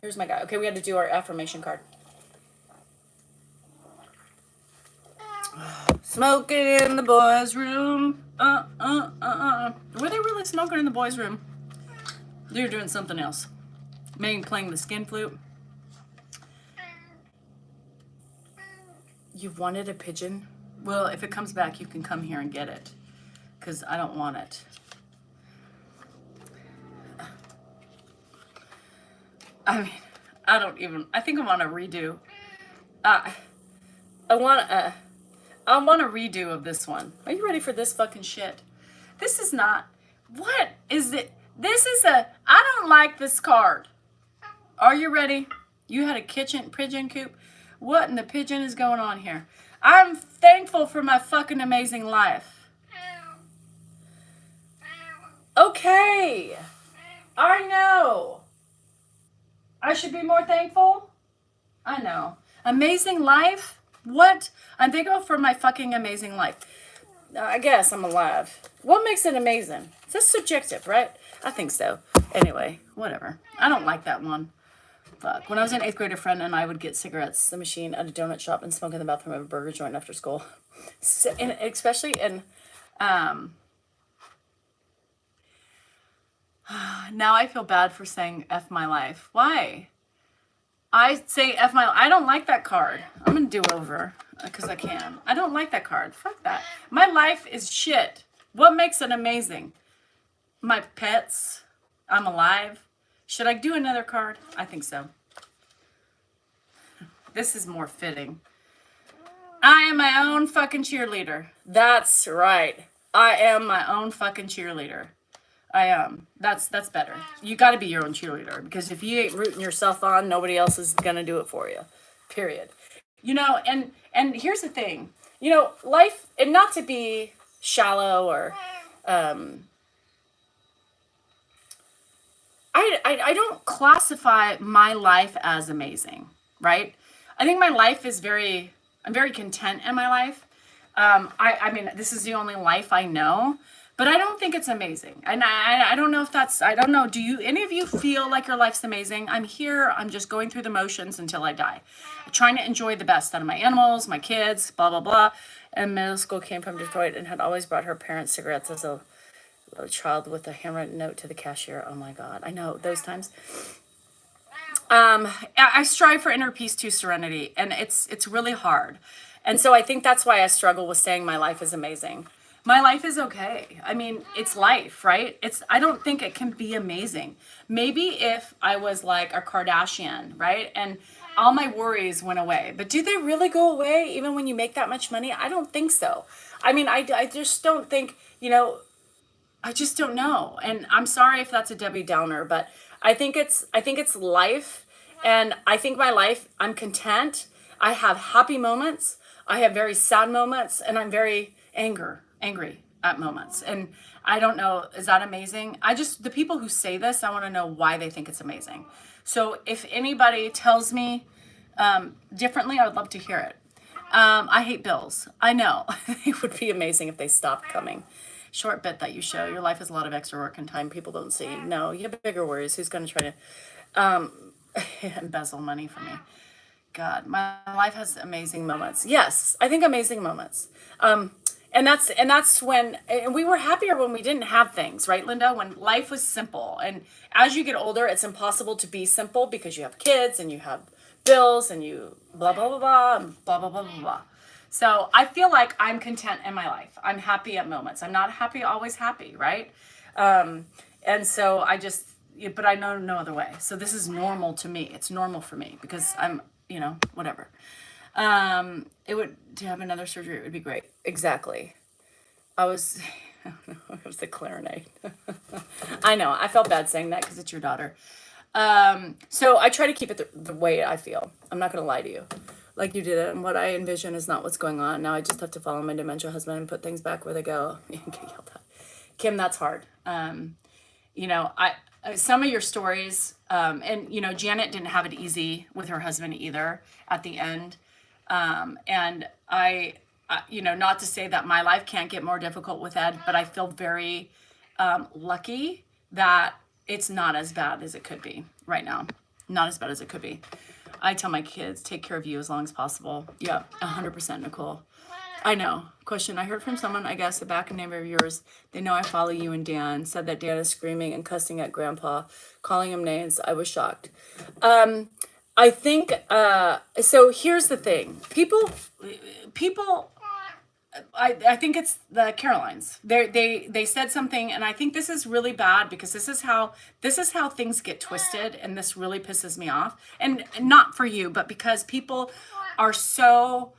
Here's my guy. Okay, we had to do our affirmation card. Smoking in the boys' room. Were they really smoking in the boys' room? They were doing something else. Maybe playing the skin flute. You've wanted a pigeon? Well, if it comes back, you can come here and get it. Because I don't want it. I mean, I think I want a redo. Uh, I want a redo of this one. Are you ready for this fucking shit? This is not, what is it? This is I don't like this card. Are you ready? You had a pigeon coop? What in the pigeon is going on here? I'm thankful for my fucking amazing life. Okay. I know. I should be more thankful? I know. Amazing life? What? I'm thankful for my fucking amazing life. I guess I'm alive. What makes it amazing? It's subjective, right? I think so. Anyway, whatever. I don't like that one. Fuck. When I was in 8th grade, a friend and I would get cigarettes, the machine at a donut shop, and smoke in the bathroom of a burger joint after school. So, and especially in, now I feel bad for saying F my life. Why? I say F my life. I don't like that card. I'm going to do over because I can. I don't like that card. Fuck that. My life is shit. What makes it amazing? My pets. I'm alive. Should I do another card? I think so. This is more fitting. I am my own fucking cheerleader. That's right. I am my own fucking cheerleader. I am. That's better. You got to be your own cheerleader, because if you ain't rooting yourself on, nobody else is going to do it for you. Period. You know, and here's the thing. You know, life, and not to be shallow or I don't classify my life as amazing, right? I think my life is I'm very content in my life. I mean, this is the only life I know, but I don't think it's amazing. And I don't know if I don't know. Do any of you feel like your life's amazing? I'm here. I'm just going through the motions until I die. I'm trying to enjoy the best out of my animals, my kids, blah, blah, blah. And middle school, came from Detroit and had always brought her parents cigarettes as a child with a handwritten note to the cashier. Oh my God. I know those times. I strive for inner peace to serenity, and it's really hard. And so I think that's why I struggle with saying my life is amazing. My life is okay. I mean, it's life, right? I don't think it can be amazing. Maybe if I was like a Kardashian, right? And all my worries went away. But do they really go away even when you make that much money? I don't think so. I mean, I just don't think, I just don't know. And I'm sorry if that's a Debbie Downer, but I think it's life. And I think my life, I'm content. I have happy moments. I have very sad moments, and I'm very angry at moments. And I don't know, is that amazing? The people who say this, I want to know why they think it's amazing. So if anybody tells me differently, I would love to hear it. I hate bills. I know. It would be amazing if they stopped coming. Short bit that you show. Your life is a lot of extra work and time people don't see. No, you have bigger worries. Who's going to try to embezzle money from me? God, my life has amazing moments. Yes, I think amazing moments. And that's when, and we were happier when we didn't have things, right, Linda? When life was simple. And as you get older, it's impossible to be simple because you have kids and you have bills and you blah, blah, blah, blah, and blah, blah, blah, blah, blah. So I feel like I'm content in my life. I'm happy at moments. I'm not happy, always happy, right? And so but I know no other way. So this is normal to me. It's normal for me because I'm, whatever. To have another surgery, it would be great. Exactly. It was the clarinet. I know. I felt bad saying that because it's your daughter. So I try to keep it the way I feel. I'm not going to lie to you. Like you did it, and what I envision is not what's going on. Now I just have to follow my dementia husband and put things back where they go. Get yelled at. Kim, that's hard. Some of your stories, and Janet didn't have it easy with her husband either at the end. And not to say that my life can't get more difficult with Ed, but I feel very lucky that it's not as bad as it could be right now. Not as bad as it could be. I tell my kids, take care of you as long as possible. Yeah, 100%, Nicole. I know. Question. I heard from someone, I guess, a back neighbor of yours. They know I follow you and Dan. Said that Dan is screaming and cussing at Grandpa, calling him names. I was shocked. I think, so here's the thing. People, I think it's the Carolines. They said something, and I think this is really bad because this is how things get twisted, and this really pisses me off. And not for you, but because people are so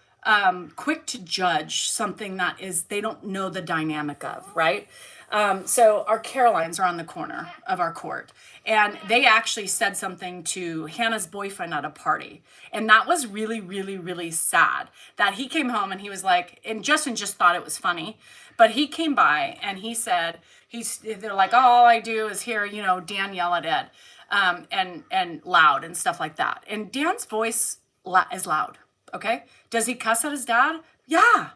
quick to judge something that is they don't know the dynamic of, right? So our Carolines are on the corner of our court, and they actually said something to Hannah's boyfriend at a party, and that was really, really, really sad. That he came home and he was like, and Justin just thought it was funny, but he came by and he said they're like, oh, all I do is hear Dan yell at Ed, and loud and stuff like that, and Dan's voice is loud. Okay, does he cuss at his dad? Yeah.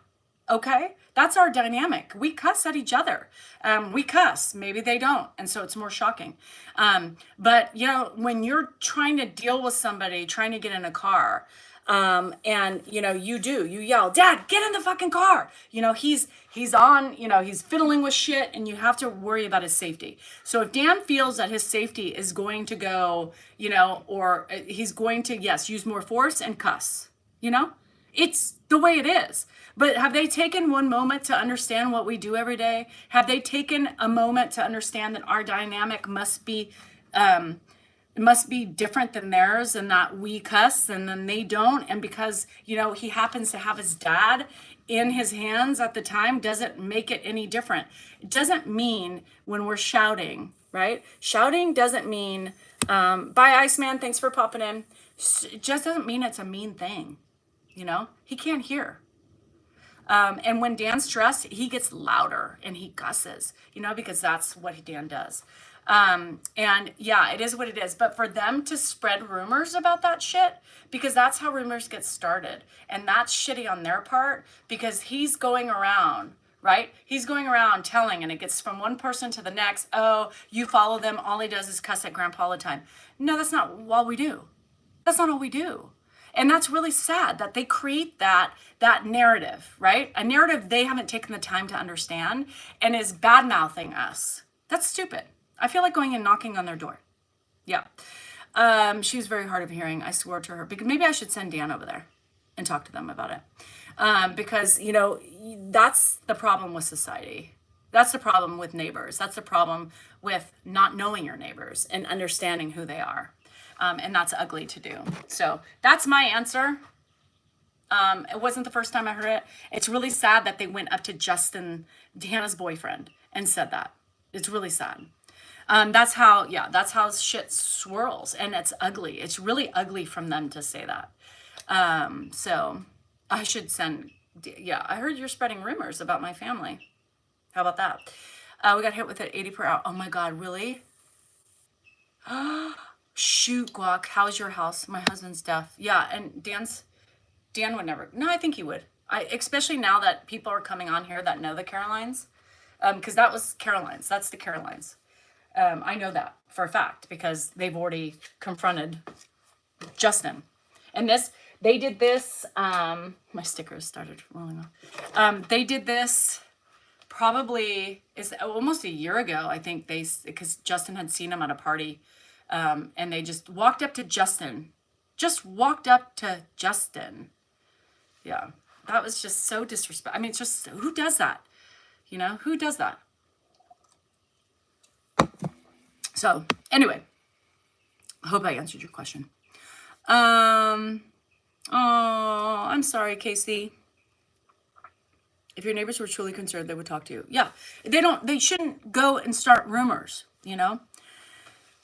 Okay, that's our dynamic. We cuss at each other. We cuss. Maybe they don't, and so it's more shocking. But when you're trying to deal with somebody, trying to get in a car, and you yell, "Dad, get in the fucking car!" He's on. He's fiddling with shit, and you have to worry about his safety. So if Dan feels that his safety is going to go, or he's going to use more force and cuss, it's the way it is. But have they taken one moment to understand what we do every day? Have they taken a moment to understand that our dynamic must be different than theirs, and that we cuss and then they don't? And because, he happens to have his dad in his hands at the time, doesn't make it any different. It doesn't mean when we're shouting, right? Shouting doesn't mean, bye, Iceman, thanks for popping in. It just doesn't mean it's a mean thing. He can't hear. And when Dan's stressed, he gets louder and he cusses, because that's what Dan does. And yeah, it is what it is. But for them to spread rumors about that shit, because that's how rumors get started. And that's shitty on their part, because he's going around, right? He's going around telling, and it gets from one person to the next. Oh, you follow them. All he does is cuss at grandpa all the time. No, that's not all we do. That's not all we do. And that's really sad that they create that narrative, right? A narrative they haven't taken the time to understand and is bad-mouthing us. That's stupid. I feel like going and knocking on their door. Yeah. She was very hard of hearing. I swore to her. Because maybe I should send Dan over there and talk to them about it. Because, that's the problem with society. That's the problem with neighbors. That's the problem with not knowing your neighbors and understanding who they are. And that's ugly to do. So that's my answer. It wasn't the first time I heard it. It's really sad that they went up to Justin, Hannah's boyfriend, and said that. It's really sad. That's how shit swirls, and it's ugly. It's really ugly from them to say that. So I should send, I heard you're spreading rumors about my family. How about that? We got hit with it 80 per hour. Oh my God, really? Shoot, Guac, how's your house? My husband's deaf. Yeah, and Dan would never. No, I think he would. Especially now that people are coming on here that know the Carolines, because that was Carolines. That's the Carolines. I know that for a fact because they've already confronted Justin, and they did this. My stickers started rolling off. They did this probably is almost a year ago. I think because Justin had seen him at a party. And they just walked up to Justin. Yeah, that was just so disrespectful. I mean, it's just, who does that? Who does that? So, anyway, I hope I answered your question. Oh, I'm sorry, Casey. If your neighbors were truly concerned, they would talk to you. Yeah, they shouldn't go and start rumors,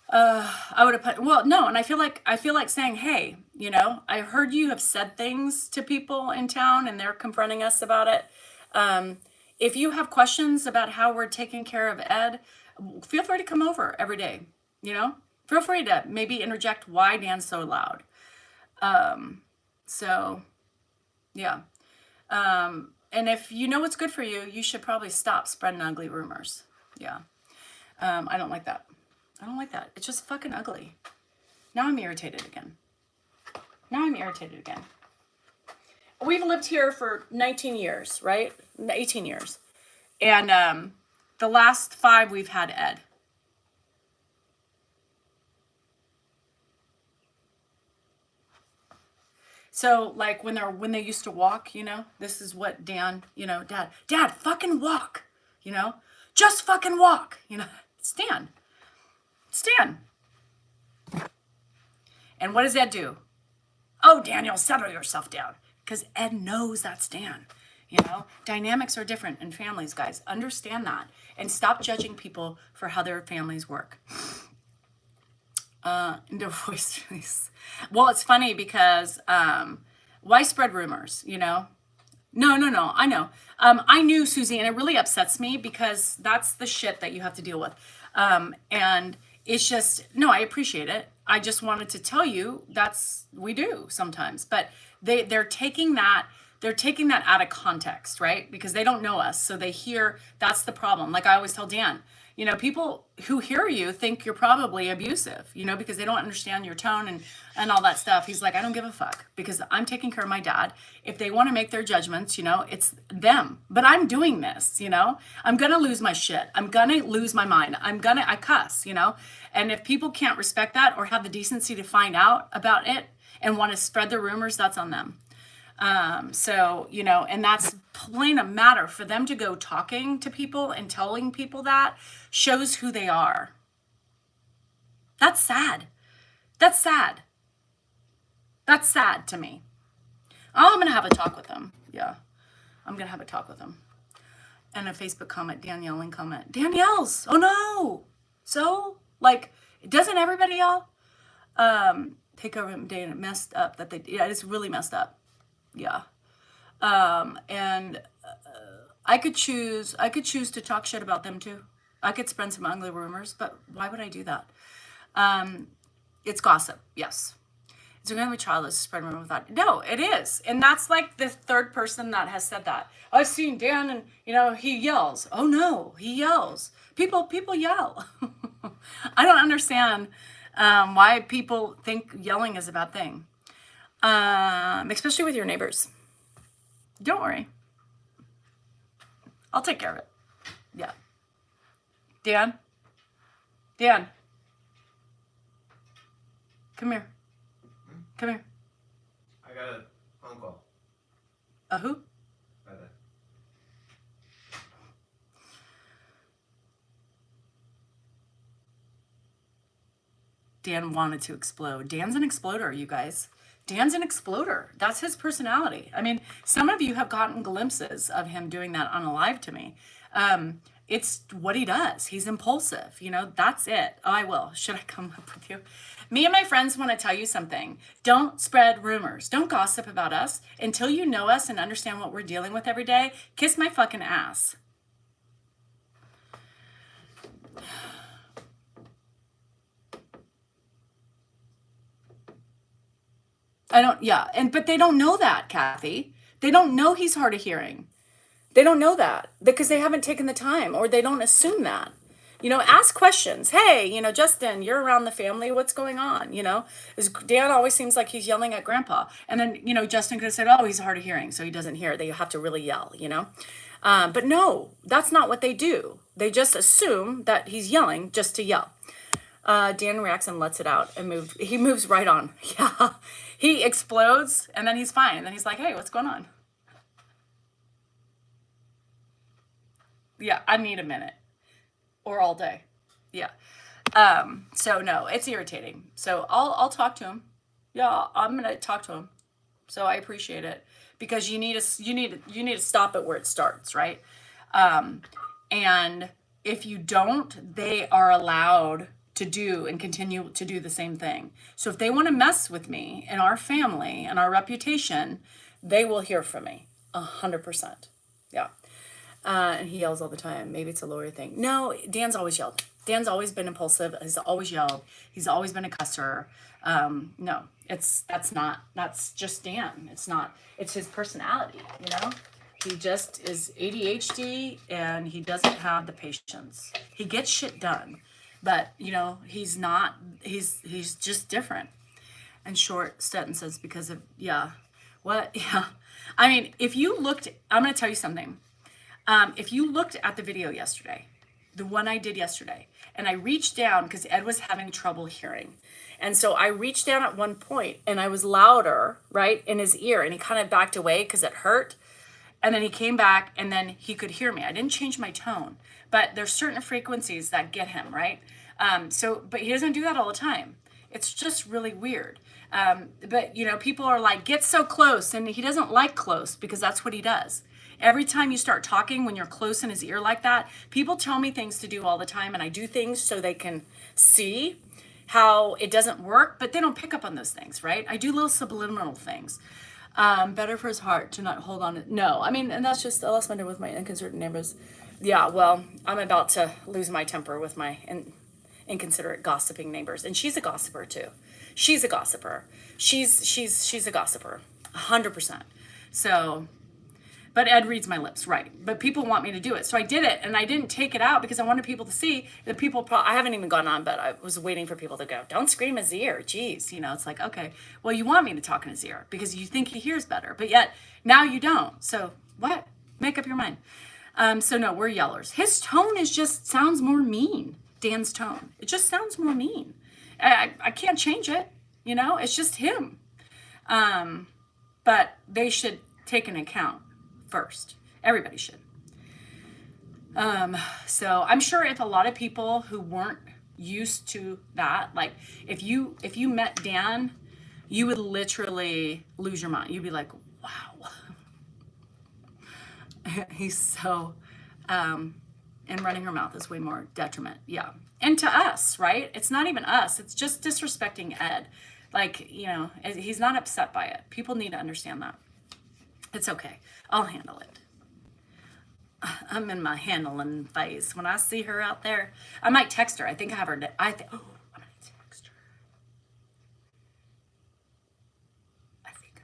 I would have put, well, no. And I feel like saying, hey, I heard you have said things to people in town and they're confronting us about it. If you have questions about how we're taking care of Ed, feel free to come over every day, feel free to maybe interject why Dan's so loud. So yeah. And if you know what's good for you, you should probably stop spreading ugly rumors. Yeah. I don't like that. It's just fucking ugly. Now I'm irritated again. We've lived here for 19 years, right? 18 years. And the last 5 we've had Ed. So like when they used to walk, this is what Dan, Dad, fucking walk, just fucking walk, stand, stand. And what does Ed do? Oh, Daniel, settle yourself down. Because Ed knows that's Dan. Dynamics are different in families, guys. Understand that. And stop judging people for how their families work. No voice release. Well, it's funny because why spread rumors, No, I know. I knew, Susie, and it really upsets me because that's the shit that you have to deal with. And it's just, no, I appreciate it. I just wanted to tell you we do sometimes, but they're taking that out of context, right? Because they don't know us. So they hear, that's the problem. Like I always tell Dan, people who hear you think you're probably abusive, because they don't understand your tone and all that stuff. He's like, I don't give a fuck because I'm taking care of my dad. If they want to make their judgments, it's them. But I'm doing this, I'm going to lose my shit. I'm going to lose my mind. I cuss, And if people can't respect that or have the decency to find out about it and want to spread the rumors, that's on them. So, and that's plain a matter for them to go talking to people and telling people that shows who they are. That's sad. That's sad. That's sad to me. Oh, I'm going to have a talk with them. Yeah. I'm going to have a talk with them. And a Facebook comment, Danielle comment. Danielle's. Oh no. So like, doesn't everybody yell? Take over day messed up that it's really messed up. Yeah. And I could choose to talk shit about them too. I could spread some ugly rumors, but why would I do that? It's gossip. Yes. Is it going to be childless to spread rumors without? No, it is. And that's like the third person that has said that. I've seen Dan and, he yells. Oh no, he yells. People yell. I don't understand, why people think yelling is a bad thing. Especially with your neighbors. Don't worry. I'll take care of it. Yeah. Dan? Come here. Come here. I got a phone call. A who? Dan wanted to explode. Dan's an exploder, you guys. Dan's an exploder. That's his personality. I mean, some of you have gotten glimpses of him doing that on a live to me. It's what he does. He's impulsive. That's it. Oh, I will. Should I come up with you? Me and my friends want to tell you something. Don't spread rumors. Don't gossip about us until you know us and understand what we're dealing with every day. Kiss my fucking ass. But they don't know that, Kathy. They don't know he's hard of hearing. They don't know that because they haven't taken the time or they don't assume that. Ask questions. Hey, Justin, you're around the family. What's going on? Dan always seems like he's yelling at grandpa. And then, Justin could have said, oh, he's hard of hearing, so he doesn't hear. They have to really yell, But no, that's not what they do. They just assume that he's yelling just to yell. Dan reacts and lets it out and he moves right on. Yeah. He explodes and then he's fine. And then he's like, hey, what's going on? Yeah, I need a minute or all day. Yeah. So no, it's irritating. So I'll talk to him. Yeah, I'm going to talk to him. So I appreciate it because you need to stop it where it starts, right? And if you don't, they are allowed to do and continue to do the same thing. So if they want to mess with me and our family and our reputation, they will hear from me 100%. Yeah. And he yells all the time. Maybe it's a Lori thing. No, Dan's always yelled. Dan's always been impulsive. He's always yelled. He's always been a cusser. No, that's just Dan. It's his personality, He just is ADHD and he doesn't have the patience. He gets shit done. But, he's just different. And short sentences because of, yeah. What? Yeah. I mean, I'm going to tell you something. If you looked at the video yesterday, the one I did yesterday. And I reached down because Ed was having trouble hearing. And so I reached down at one point and I was louder, right, in his ear. And he kind of backed away because it hurt. And then he came back and then he could hear me. I didn't change my tone, but there's certain frequencies that get him, right? But he doesn't do that all the time. It's just really weird. But, you know, people are like, get so close. And he doesn't like close because that's what he does. Every time you start talking when you're close in his ear like that, people tell me things to do all the time. And I do things so they can see how it doesn't work, but they don't pick up on those things, right? I do little subliminal things. Better for his heart to not hold on. No, I mean, and that's just, I lost my temper with my inconsiderate neighbors. Yeah, well, I'm about to lose my temper with my inconsiderate gossiping neighbors. And she's a gossiper too. She's a gossiper. She's a gossiper, 100%. So, but Ed reads my lips, right? But people want me to do it, so I did it, and I didn't take it out because I wanted people to see that people. I haven't even gone on, but I was waiting for people to go. Don't scream his ear, geez. You know, it's like, okay, well, you want me to talk in his ear because you think he hears better, but yet now you don't. So what? Make up your mind. So no, we're yellers. His tone is just sounds more mean. Dan's tone. It just sounds more mean. I can't change it. You know, it's just him. But they should take an account first. Everybody should. So I'm sure if a lot of people who weren't used to that, like if you met Dan, you would literally lose your mind. You'd be like, wow. He's so, and running her mouth is way more detriment. Yeah. And to us, right? It's not even us. It's just disrespecting Ed. Like, you know, he's not upset by it. People need to understand that. It's okay. I'll handle it. I'm in my handling phase. When I see her out there, I might text her. I think I have her. Oh, I'm gonna text her. I think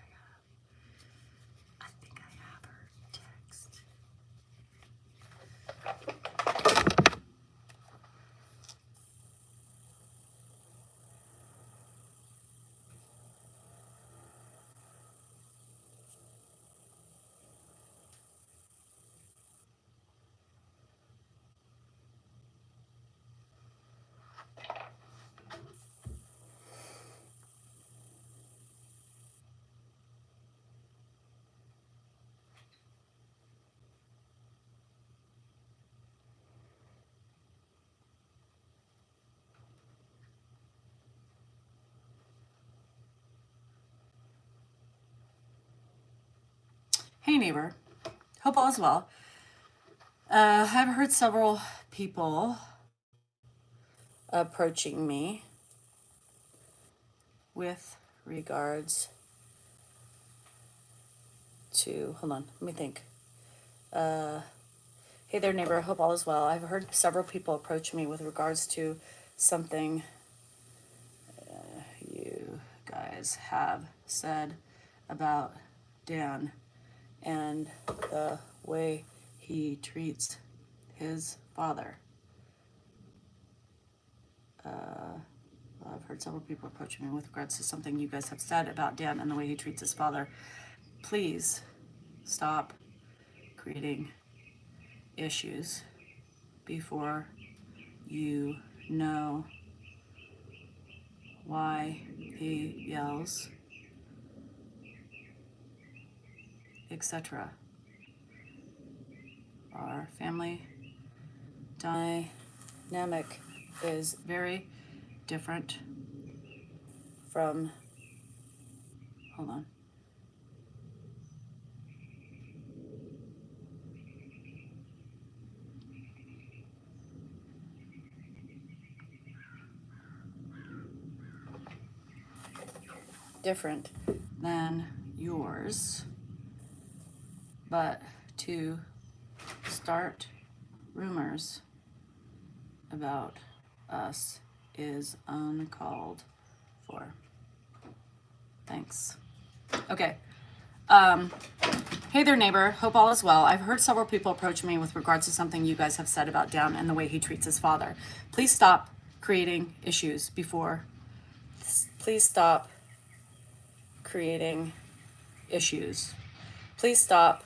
I have her text. Hey neighbor, hope all is well. I've heard several people approaching me with regards to, hold on, let me think. Hey there neighbor, hope all is well. I've heard several people approach me with regards to something you guys have said about Dan and the way he treats his father. I've heard several people approaching me with regards to something you guys have said about Dan and the way he treats his father. Please stop creating issues before you know why he yells, etc. Our family dynamic is very different from, hold on. Different than yours, but to start rumors about us is uncalled for. Thanks. Okay. Hey there, neighbor. Hope all is well. I've heard several people approach me with regards to something you guys have said about Dan and the way he treats his father. Please stop creating issues before. Please stop creating issues. Please stop.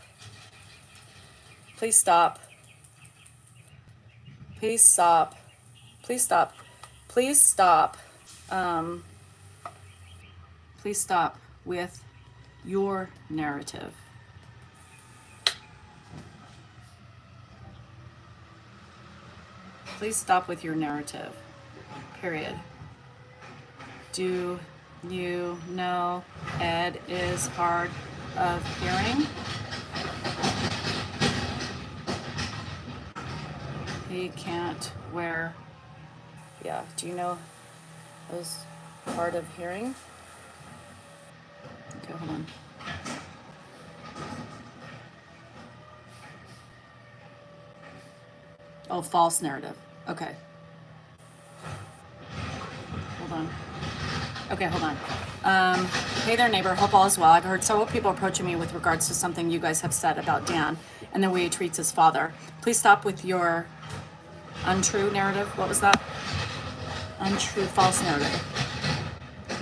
Please stop Please stop. Please stop. Please stop. Um, please stop with your narrative. Please stop with your narrative. Period. Do you know Ed is hard of hearing? He can't wear. Yeah, do you know is hard of hearing? Okay, hold on. Oh, false narrative. Okay. Hold on. Okay, hold on. Hey there, neighbor. Hope all is well. I've heard several people approaching me with regards to something you guys have said about Dan and the way he treats his father. Please stop with your untrue narrative. What was that? Untrue, false narrative.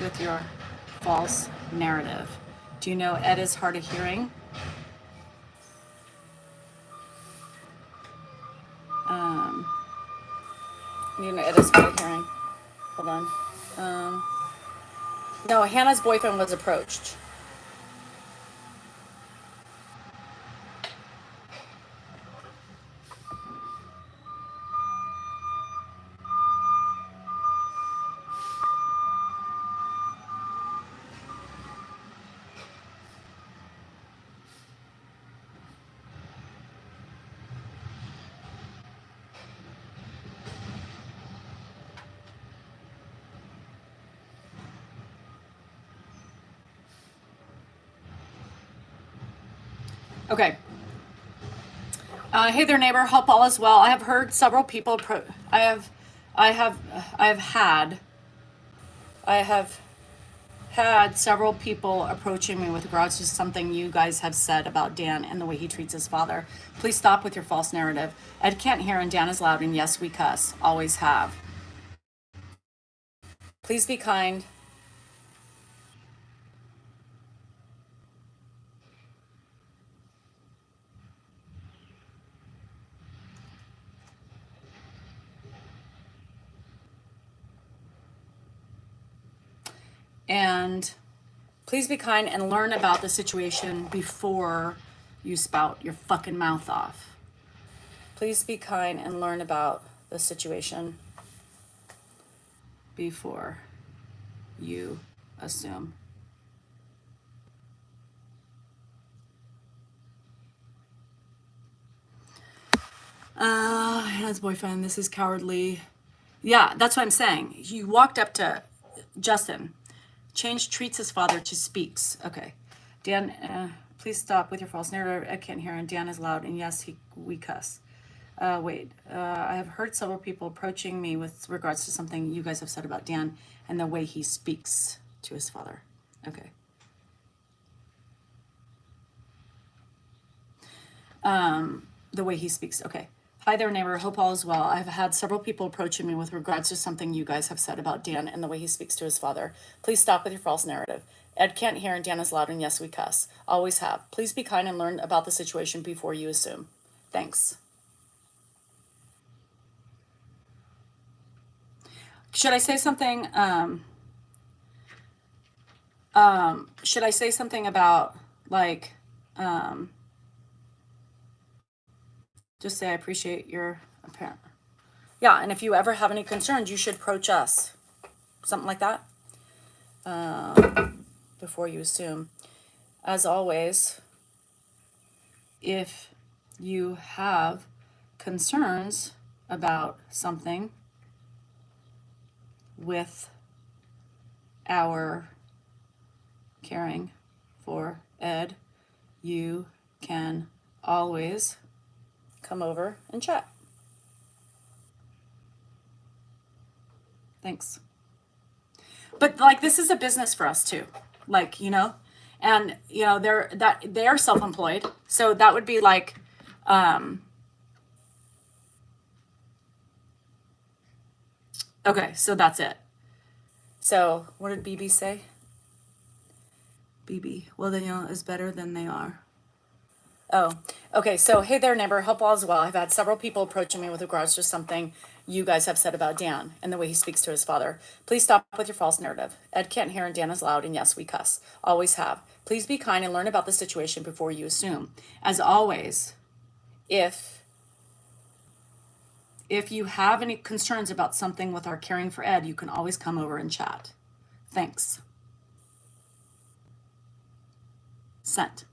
With your false narrative. Do you know Ed is hard of hearing? You know Ed is hard of hearing. Hold on. No, Hannah's boyfriend was approached. Okay. Hey there, neighbor. Hope all is well. I have heard several people. I have had several people approaching me with regards to something you guys have said about Dan and the way he treats his father. Please stop with your false narrative. Ed can't hear and Dan is loud and yes, we cuss. Always have. Please be kind. And please be kind and learn about the situation before you spout your fucking mouth off. Please be kind and learn about the situation before you assume. Hannah's boyfriend, this is cowardly. Yeah, that's what I'm saying. You walked up to Justin. Change treats his father to speaks. Okay. Dan, please stop with your false narrative. I can't hear, and Dan is loud, and yes, we cuss. Wait, I have heard several people approaching me with regards to something you guys have said about Dan and the way he speaks to his father. Okay. The way he speaks. Okay. Hi there, neighbor. Hope all is well. I've had several people approaching me with regards to something you guys have said about Dan and the way he speaks to his father. Please stop with your false narrative. Ed can't hear and Dan is loud and yes, we cuss. Always have. Please be kind and learn about the situation before you assume. Thanks. Should I say something? Should I say something about like, just say I appreciate your apparent. Yeah, and if you ever have any concerns, you should approach us. Something like that. Before you assume. As always, if you have concerns about something with our caring for Ed, you can always come over and chat. Thanks. But like this is a business for us too. Like, you know, and you know, they are self-employed. So that would be like okay, so that's it. So what did BB say? BB, well, Danielle is better than they are. Oh, okay. So, hey there, neighbor. Hope all is well. I've had several people approaching me with regards to something you guys have said about Dan and the way he speaks to his father. Please stop with your false narrative. Ed can't hear and Dan is loud, and yes, we cuss. Always have. Please be kind and learn about the situation before you assume. As always, if you have any concerns about something with our caring for Ed, you can always come over and chat. Thanks. Sent.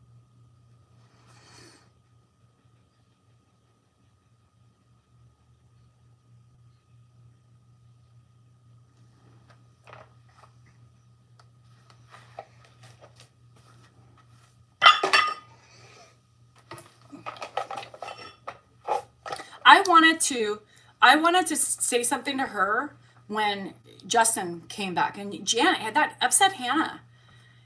I wanted to say something to her when Justin came back, and Janet, that upset Hannah.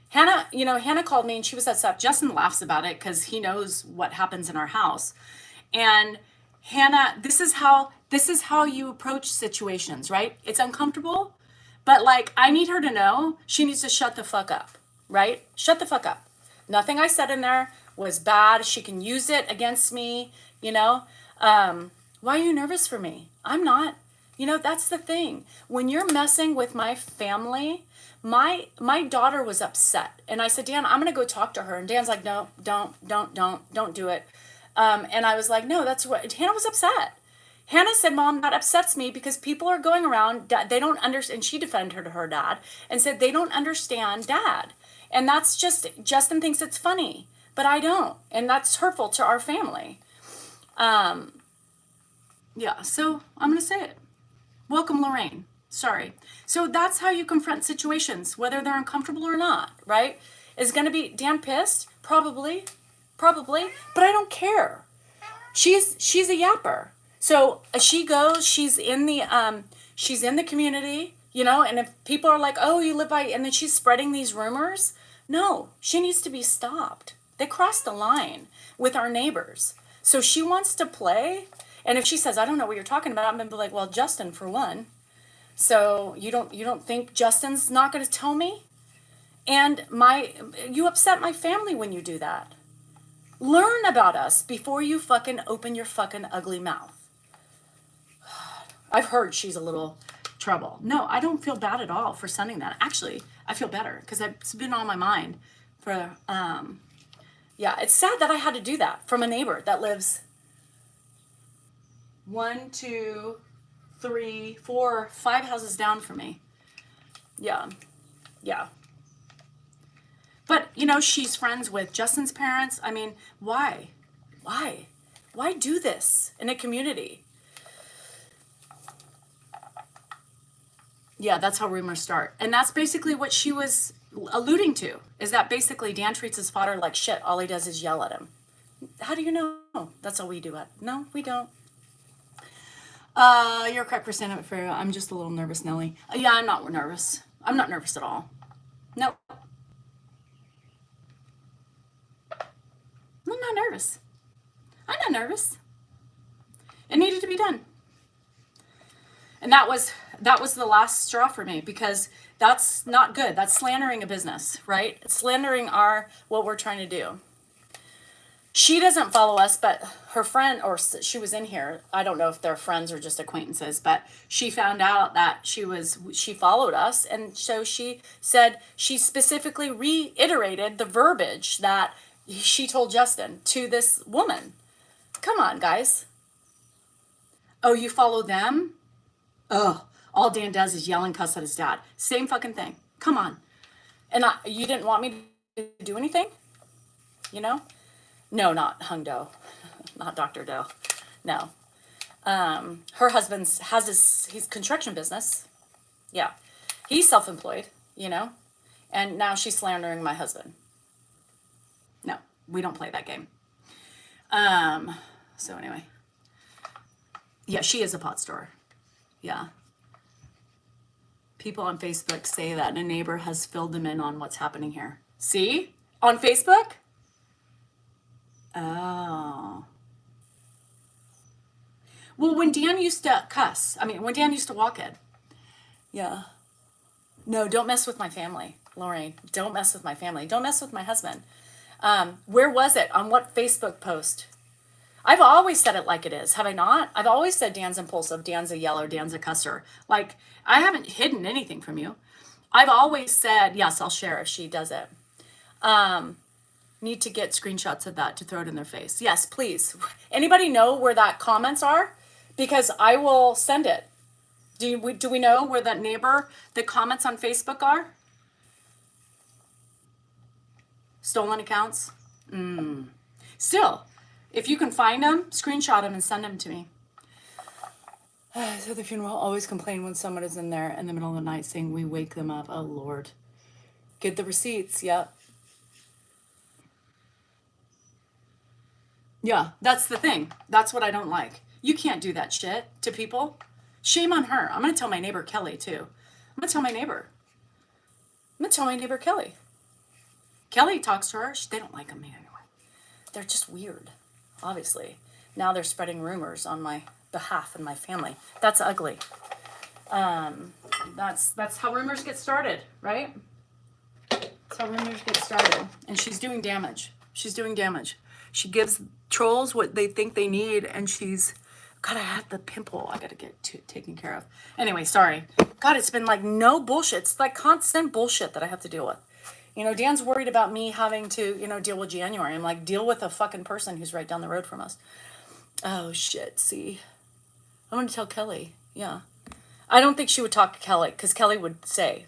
Hannah called me and she was upset. Justin laughs about it because he knows what happens in our house. And Hannah, this is how you approach situations, right? It's uncomfortable, but like I need her to know she needs to shut the fuck up, right? Shut the fuck up. Nothing I said in there was bad. She can use it against me, you know? Why are you nervous for me? I'm not. That's the thing. When you're messing with my family, my daughter was upset. And I said, Dan, I'm gonna go talk to her. And Dan's like, no, don't do it. And I was like, no, that's what Hannah was upset. Hannah said, Mom, that upsets me because people are going around, they don't understand. And she defended her to her dad and said, they don't understand dad. And that's just, Justin thinks it's funny, but I don't. And that's hurtful to our family. Yeah, so I'm going to say it. Welcome, Lorraine. Sorry. So that's how you confront situations, whether they're uncomfortable or not, right? Is going to be Dan pissed? Probably, but I don't care. She's a yapper. So she goes, she's in the community, and if people are like, oh, you live by, and then she's spreading these rumors, no, she needs to be stopped. They crossed the line with our neighbors. So she wants to play. And if she says, I don't know what you're talking about, I'm going to be like, well, Justin, for one. So you don't think Justin's not going to tell me? And you upset my family when you do that. Learn about us before you fucking open your fucking ugly mouth. I've heard she's a little trouble. No, I don't feel bad at all for sending that. Actually, I feel better because it's been on my mind for, yeah, it's sad that I had to do that from a neighbor that lives 1, 2, 3, 4, 5 houses down from me. Yeah. But, she's friends with Justin's parents. I mean, why? Why do this in a community? Yeah, that's how rumors start. And that's basically what she was alluding to, is that basically Dan treats his father like shit. All he does is yell at him. How do you know? That's how we do it. No, we don't. You're correct for standing up for you. I'm just a little nervous, Nellie. Yeah, I'm not nervous. I'm not nervous at all. Nope. I'm not nervous. I'm not nervous. It needed to be done. And that was the last straw for me, because that's not good. That's slandering a business, right? It's slandering what we're trying to do. She doesn't follow us, but her friend, or she was in here. I don't know if they're friends or just acquaintances, but she found out that she followed us. And so she said, she specifically reiterated the verbiage that she told Justin to this woman. Come on, guys. Oh, you follow them? Oh, all Dan does is yell and cuss at his dad. Same fucking thing. Come on. And you didn't want me to do anything? No, not Hung Do. Not Dr. Do. No. Her husband has his construction business. Yeah. He's self-employed, and now she's slandering my husband. No, we don't play that game. So anyway. Yeah, she is a pot store. Yeah. People on Facebook say that a neighbor has filled them in on what's happening here. See? On Facebook? Oh. Well, when Dan used to when Dan used to walk it. Yeah. No, don't mess with my family, Lorraine. Don't mess with my family. Don't mess with my husband. Where was it? On what Facebook post? I've always said it like it is, have I not? I've always said Dan's impulsive, Dan's a yeller, Dan's a cusser. Like, I haven't hidden anything from you. I've always said, yes, I'll share if she does it. Need to get screenshots of that to throw it in their face. Yes, please. Anybody know where that comments are? Because I will send it. Do we know where that neighbor, the comments on Facebook are? Stolen accounts? Still, if you can find them, screenshot them and send them to me. So the funeral always complain when someone is in there in the middle of the night saying we wake them up. Oh, Lord. Get the receipts. Yep. Yeah, that's the thing. That's what I don't like. You can't do that shit to people. Shame on her. I'm going to tell my neighbor Kelly, too. I'm going to tell my neighbor. I'm going to tell my neighbor Kelly. Kelly talks to her. They don't like me anyway. They're just weird, obviously. Now they're spreading rumors on my behalf and my family. That's ugly. That's how rumors get started, right? That's how rumors get started. And she's doing damage. She's doing damage. She gives trolls what they think they need, and she's... God, I had the pimple I got to get taken care of. Anyway, sorry. God, it's been like no bullshit. It's like constant bullshit that I have to deal with. You know, Dan's worried about me having to, you know, deal with January. I'm like, deal with a fucking person who's right down the road from us. Oh, shit, see. I'm going to tell Kelly. Yeah. I don't think she would talk to Kelly, because Kelly would say,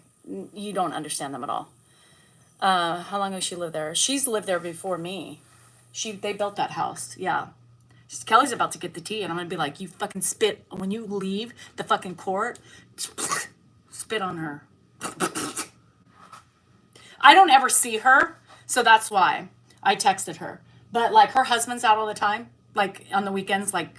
you don't understand them at all. How long has she lived there? She's lived there before me. They built that house. Yeah. Kelly's about to get the tea, and I'm going to be like, you fucking spit. When you leave the fucking court, spit on her. I don't ever see her, so that's why I texted her. But, like, her husband's out all the time, like, on the weekends, like,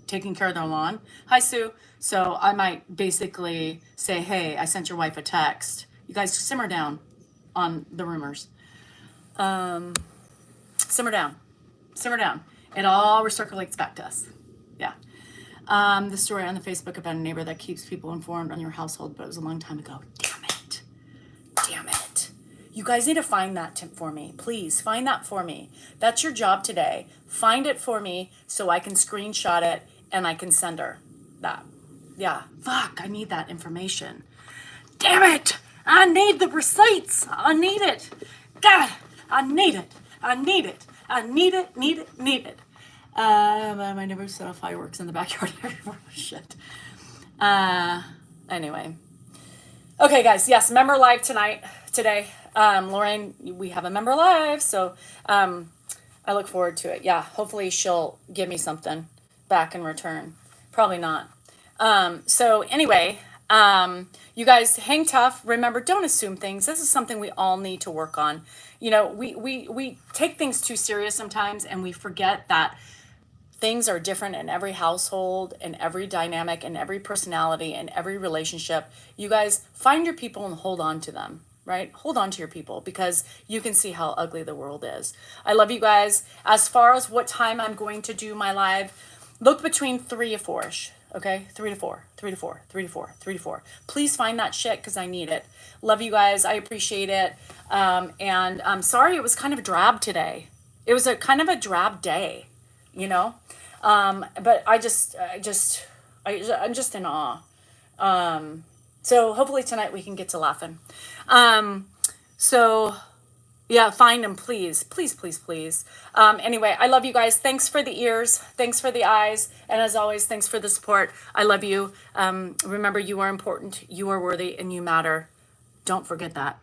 taking care of their lawn. Hi, Sue. So I might basically say, hey, I sent your wife a text. You guys simmer down on the rumors. Simmer down. Simmer down. It all recirculates back to us. Yeah. The story on the Facebook about a neighbor that keeps people informed on your household, but it was a long time ago. Damn it. Damn it. You guys need to find that for me. Please, find that for me. That's your job today. Find it for me so I can screenshot it and I can send her that. Yeah. Fuck, I need that information. Damn it. I need the receipts. I need it. God, I need it. I need it. I need it, need it. My neighbor set off fireworks in the backyard. Shit. Anyway. Okay, guys. Yes, member live today. Lorraine, we have a member live, so I look forward to it. Yeah, hopefully she'll give me something back in return. Probably not. So anyway, you guys hang tough. Remember, don't assume things. This is something we all need to work on. You know, we take things too serious sometimes, and we forget that things are different in every household, in every dynamic, in every personality, in every relationship. You guys find your people and hold on to them, right? Hold on to your people, because you can see how ugly the world is. I love you guys. As far as what time I'm going to do my live, look between 3 to 4-ish. Okay, 3 to 4, 3 to 4, 3 to 4, 3 to 4. Please find that shit, because I need it. Love you guys. I appreciate it. And I'm sorry it was kind of drab today. It was a kind of a drab day, you know. But I'm just in awe. So hopefully tonight we can get to laughing. So yeah, find them, please, please, please, please. Anyway, I love you guys. Thanks for the ears. Thanks for the eyes. And as always, thanks for the support. I love you. Remember, you are important, you are worthy, and you matter. Don't forget that.